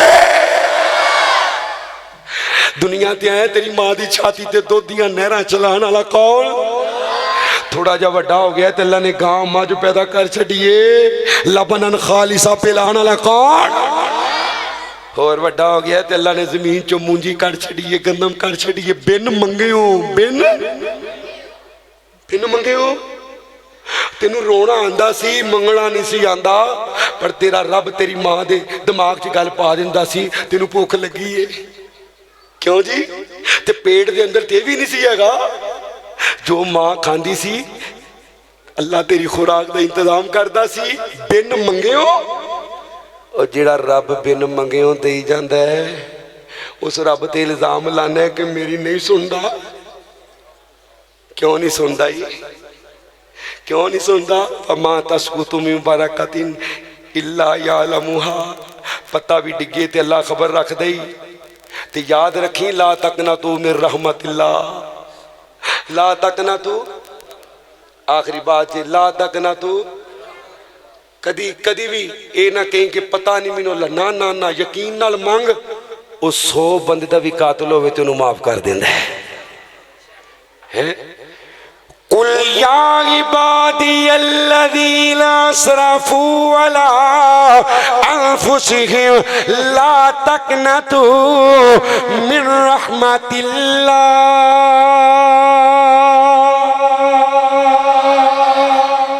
दुनिया ते आया तेरी मां की छाती ते दुध दियां नहरां चलाने वाला कौन? थोड़ा जा वड्डा हो गया तो अल्लाह ने गांव मज पैदा कर छड़िए, लबनन खालिसा पिलाने वाला कौन? और वड्डा हो गया तो अल्लाह ने जमीन चो मूंजी कट छड़िए, गंदम कट छड़िए, बिन मंगियो, बिन मंगियो। तेनू रोना आंदा सी, मंगना नहीं सी आंदा, पर तेरा रब तेरी मां दे दिमाग च गल पा दिंदा सी, तेनू भुख लगी है। क्यों जी? ते पेट दे अंदर ते भी नहीं सी हैगा, जो मां खांदी सी अल्लाह तेरी खुराक का इंतजाम करदा सी बिन मंगियो। और जिहड़ा रब बिन मंगियों दे जांदा है, उस रब ते इल्जाम लाना है कि मेरी नहीं सुनदा। क्यों नहीं सुनदा? क्यों नहीं सुनदा? फमा तस्कुतु मिन बरकतिन इल्ला यालमुहा, पत्ता भी डिगे ते अल्लाह खबर रख दे। ते याद रखी, ला तकना तू मिन रहमतिल्लाह, ला तकना तू, आखिरी बात जी, ला तकना तू, कदी कदी भी ये ना कहीं कि पता नहीं मैनू, ना ना ना, यकीन नाल मंग, वो 100 बंदे का भी कातिल होवे ते उन्हें माफ कर देंदा है। कुल या इबादी अल्लज़ीना असरफू अला अनफुसिहिम ला तकनतू मिन रहमतिल्लाह,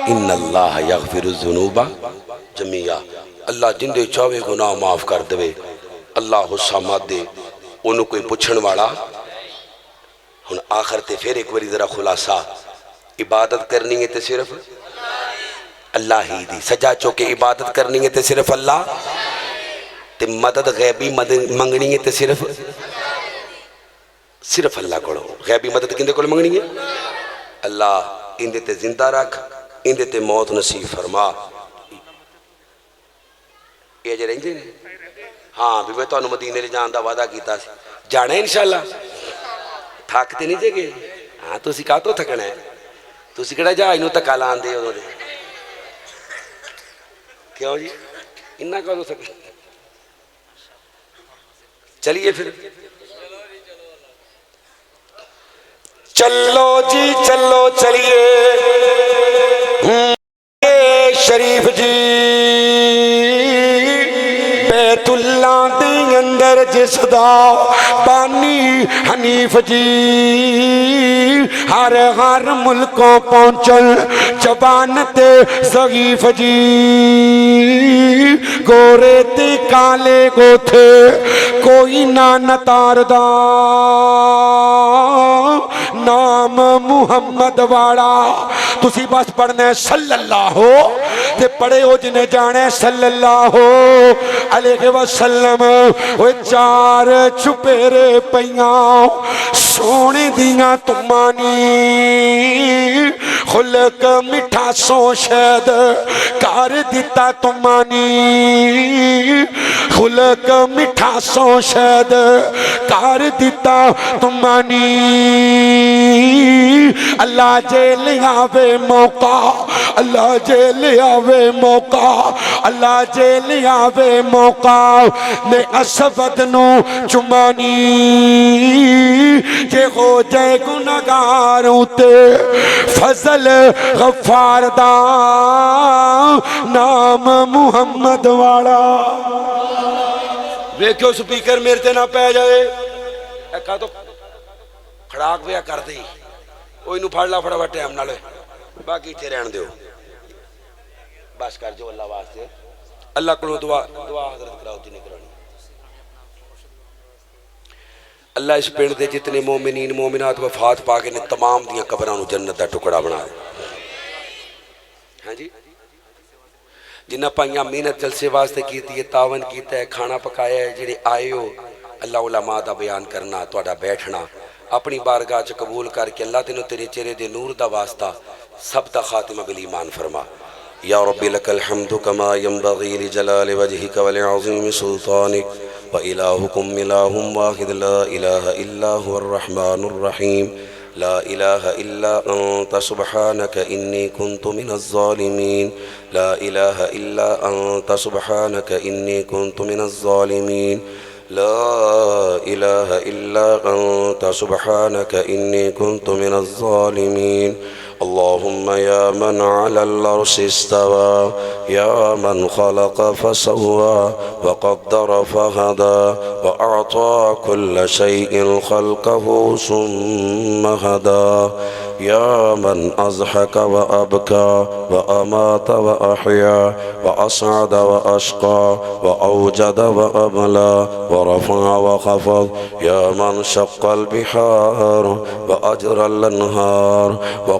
इन्नल्लाह यगफिरुज़्ज़ुनूबा जमीआ। अल्लाह जिंदे चाहे गुनाह माफ कर दे। अल्लाह सामद दे, उन्होंने कोई पुछण वाला। हुण आखिर ते फिर एक बारी जरा खुलासा, इबादत करनी है तो सिर्फ अल्लाह ही दी, सजा चुके इबादत करनी है तो सिर्फ अल्लाह, ते मदद गैबी मदद मंगनी है तो सिर्फ अल्लाह को। गैबी मदद किंदे कोल मंगनी है? अल्लाह। इंदे ते जिंदा रख, इंदे ते मौत नसीब फरमा। ये अजे रहिंदे ने हाँ भी मैं तुहानू मदीने ले जाने का वादा किया जाना है इंशाअल्लाह थक तो नहीं जे गए हाँ तुसीं काहतों थकना है तुसीं किहड़ा जहाज नूं धक्का लाण दे उदों दे क्यों जी इन्ना कदों थक चलिए फिर चलो जी चलो चलिए शरीफ जी बैतुल्ला दे अंदर जिसदा बानी हनीफ जी हर हर मुल्कों पहुंचल जबान ते ज़ईफ जी गोरे ते काले गोथे कोई ना नतारदा नाम मुहम्मद वाला तुसी बस पढ़ना है सल्लल्लाहु ते पढ़े हो जिन्हें जाने सल्लल्लाहु अलैहि वसल्लम वो चार छुपेरे पैयां सोने दियां तुमानी खुलक मिठा सो शैद कर दिता तुमानी खुलक मिठा सो शैद कर दिता तुमानी अल्लाह जे लियावे मौका अल्लाह जे लियावे मौका अल्लाह जे लियावे मौका ने असबद नु चुमानी जे हो जाए गुनाहगार उते फजल गफ्फार दा नाम मुहम्मद वाला वेखो स्पीकर मेरे ते ना पै जाए एका तो खड़ाक विया कर दे ओनू फड़ ला फटाफट टाइम नाल बाकी इत्थे रहन दिओ बस कर जो अल्लाह वास्ते अल्लाह को दुआ दुआ हजरत कराओ जिन्हें करानी अल्लाह इस पिंड के जितने मोमिनीन मोमिनात वफात पा के ने तमाम दियां कबरां नूं जन्नत दा टुकड़ा बना दे हाँ जी जिन्हां भाइयां मेहनत जलसे वास्ते की है तावन किया है खाना पकाया है जिहड़े आए हो अल्लाह उलमा दा बयान करना तुहाडा बैठना अपनी बारगाह च कबूल करके अल्लाह तेनों तेरे चेहरे दे नूर दा वास्ता सब दा खातिमा बिल ईमान फरमा या रब्बी लकल हम्दु कमा यंबगी लिजलाल वजहिक व लिअज़ीम सुल्तानिक व इलाहुकुम इलाहुम वाहिद ला इलाहा इल्ला हुवर रहमानुर रहीम ला इलाहा इल्ला अंत सुब्हानक इन्नी कुन्तु मिनज़ ज़ालिमीन ला इलाहा इल्ला अंत सुब्हानक इन्नी कुन्तु मिनज़ ज़ालिमीन ला इलाहा इल्ला अंत सुब्हानक इन्नी कुन्तु मिनज़ ज़ालिमीन अल्लाहुम्म या मन अलल अर्श इस्तवा या मन खलक़ फसव्वा व क़द्दर फहदा व अअता कुल्ल शैइन खल्क़हु सुम्मा हदा या मन अज़हक व अबका व अमात व अहया व असअद व अशक़ा व औजद व अबला व रफ़अ व ख़फ़द या मन शक़्क़ल बिहार व अजरल अन्हार व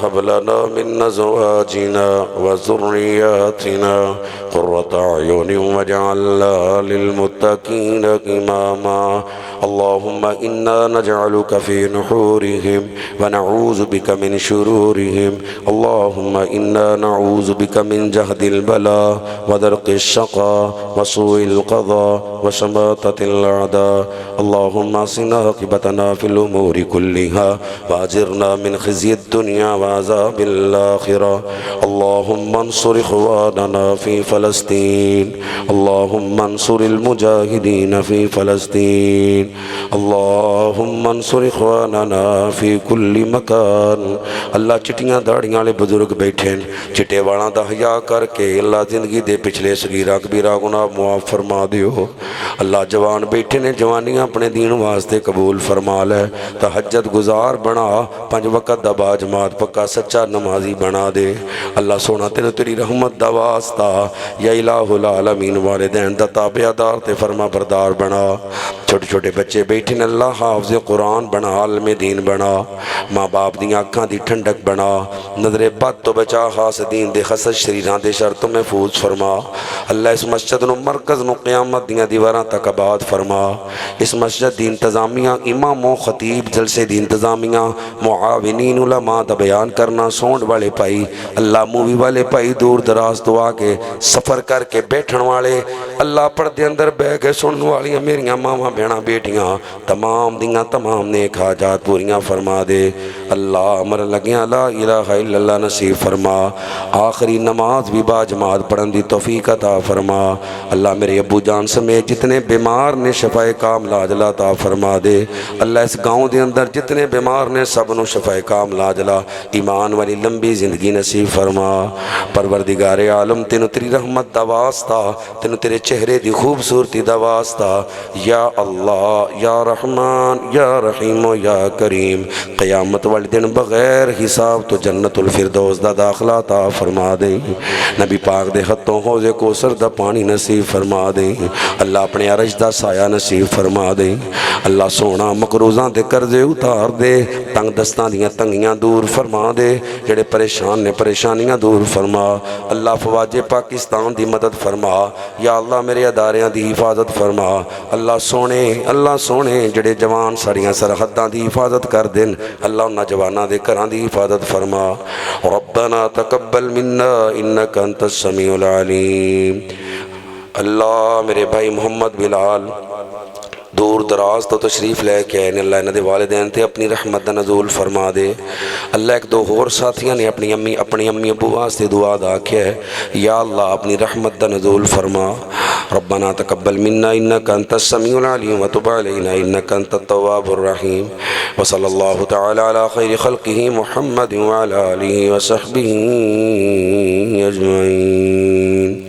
हब लना मिन अज़वाजिना व ज़ुर्रिय्यातिना क़ुर्रता अयुनिन वजअलना लिलमुत्तक़ीना इमामा। अल्लाहुम्मा इन्ना नजअलुका फ़ी नुहूरिहिम व नऊज़ु बिका मिन शुरूरिहिम। अल्लाहुम्मा इन्ना नऊज़ु बिका मिन जहदिल बला व दरकिश शक़ा व सूइल क़ज़ा व शमाततिल अअदा। अल्लाहुम्मा असिना आक़िबतना फ़िल उमूरि कुल्लिहा व अजिरना मिन ख़िज़्यिद दुनिया व अज़ाबिल आख़िरा। अल्लाहुम्मा अंसुर इख़वानना फ़ी फ़लस्तीन। अल्लाहुम्मा अंसुरिल मुजाहिदीन फ़ी फ़लस्तीन। अल्लाहुम्मा अंसुर इख़वानना फ़ी कुल्लि मकान। अल्लाह चिट्टियां दाड़ियां वाले बुजुर्ग बैठे हैं, चिट्टे वालों का हया करके अल्लाह जिंदगी दे पिछले सगीरा कबीरा गुनाह मुआफ़ फरमा दियो। अल्लाह जवान बैठे ने, जवानियां अपने दीन वास्ते कबूल फरमा लै। तहज्जुद गुजार बना, 5 वक़्त दा बाजमात पक्का सच्चा नमाजी बना दे। अल्लाह सोना तेन तेरी रहमत दा वास्ता या इलाहुल आलमीन वालिदैन दा ताबेदार ते फरमा बरदार बना। छोटे छोटे बच्चे बैठे ने, अल्लाह हाफ़िज़ कुरान बना, आलमे दीन बना। माँ बाप दी अखां दी ठंडक बना, नजरे बद तो बचा, हासदीन दे खसद शरीरां दे शर तो महफूज फरमा। अल्लाह इस मस्जिद नूं मरकज़ नूं क़यामत दीयां दीवारां तक आबाद फरमा। इस मस्जिद दी इंतज़ामिया, इमामों खतीब, जलसे दी इंतज़ामिया, मुआविनीन उलमा दा बयान करना, सौंड वाले भाई, अल्लाह मूवी वाले भाई, दूर दराज तो आके सफ़र करके बैठण वाले, अल्लाह पर्दे अंदर बह के सुनने वालियां मेरियां मावां भैणां बेटियां तमाम दियां तमाम नेक हाजात पूरियां फरमा दे। अल्लाह मर लगियां ला इलाहा इल्लल्लाह नसीब फरमा। आखिरी नमाज भी बाजमात पढ़न दी तौफीक अता फरमा। अल्लाह मेरे अबू जान समेत जितने बीमार ने शफाए कामला अजला अता फरमा दे। अल्लाह इस गाँव के अंदर जितने बीमार ने सब नूं शफाए कामला अजला ईमान वाली लंबी जिंदगी नसीब फरमा। परवरदिगारे आलम तेनू तेरी रहमत दा वास्ता, तेनू तेरे चेहरे दी खूबसूरती दा वास्ता, या अल्लाह या रहमान या रहीम या करीम, क़यामत वाले दिन बगैर हिसाब तो जन्नतुल फिरदौस दा दाखला अता फरमा दे। नबी पाक दे हत्थों हौज़े कौसर दा पानी नसीब फरमा दे। अल्लाह अपने अरश दा साया नसीब फरमा दे। अल्लाह सोना मकरूज़ां दे कर्जे उतार दे, तंग दस्तां दियां तंगियां दूर फरमा दे, जेड़े परेशान ने परेशानियां दूर फरमा। अल्लाह फवाजे पाकिस्तान दी मदद फरमा। या अल्लाह मेरे अदारियां दी हिफाजत फरमा। अल्लाह सोने जेड़े जवान साड़ियां सरहदां दी हिफाजत कर देन, अल्लाह उन्हां जवानां दे घरां दी हिफाजत फरमा। रब्बना तकब्बल मिन्ना इन्नका अंतस समीउल अलीम। अल्लाह मेरे भाई मोहम्मद बिलाल दूर दराज तो तशरीफ़ लैके आए ने, अल्लाह इन्हां दे वालिदैन ते अपनी रहमत दा नज़ूल फरमा दे। अल्लाह 1-2 होर साथियां ने अपनी अम्मी अबू वास्ते दुआ दा आख्या है, या अल्लाह अपनी रहमत दा नज़ूल फरमा। रब्बना तकब्बल मिन्ना इन्नका अंतस समीउल अलीम व तुब अलैना इन्नका अंतत तव्वाबुर रहीम। व सल्लल्लाहु तआला अला खैरि खल्क़िही मुहम्मद व अला आलिहि व सहबिही अजमईन।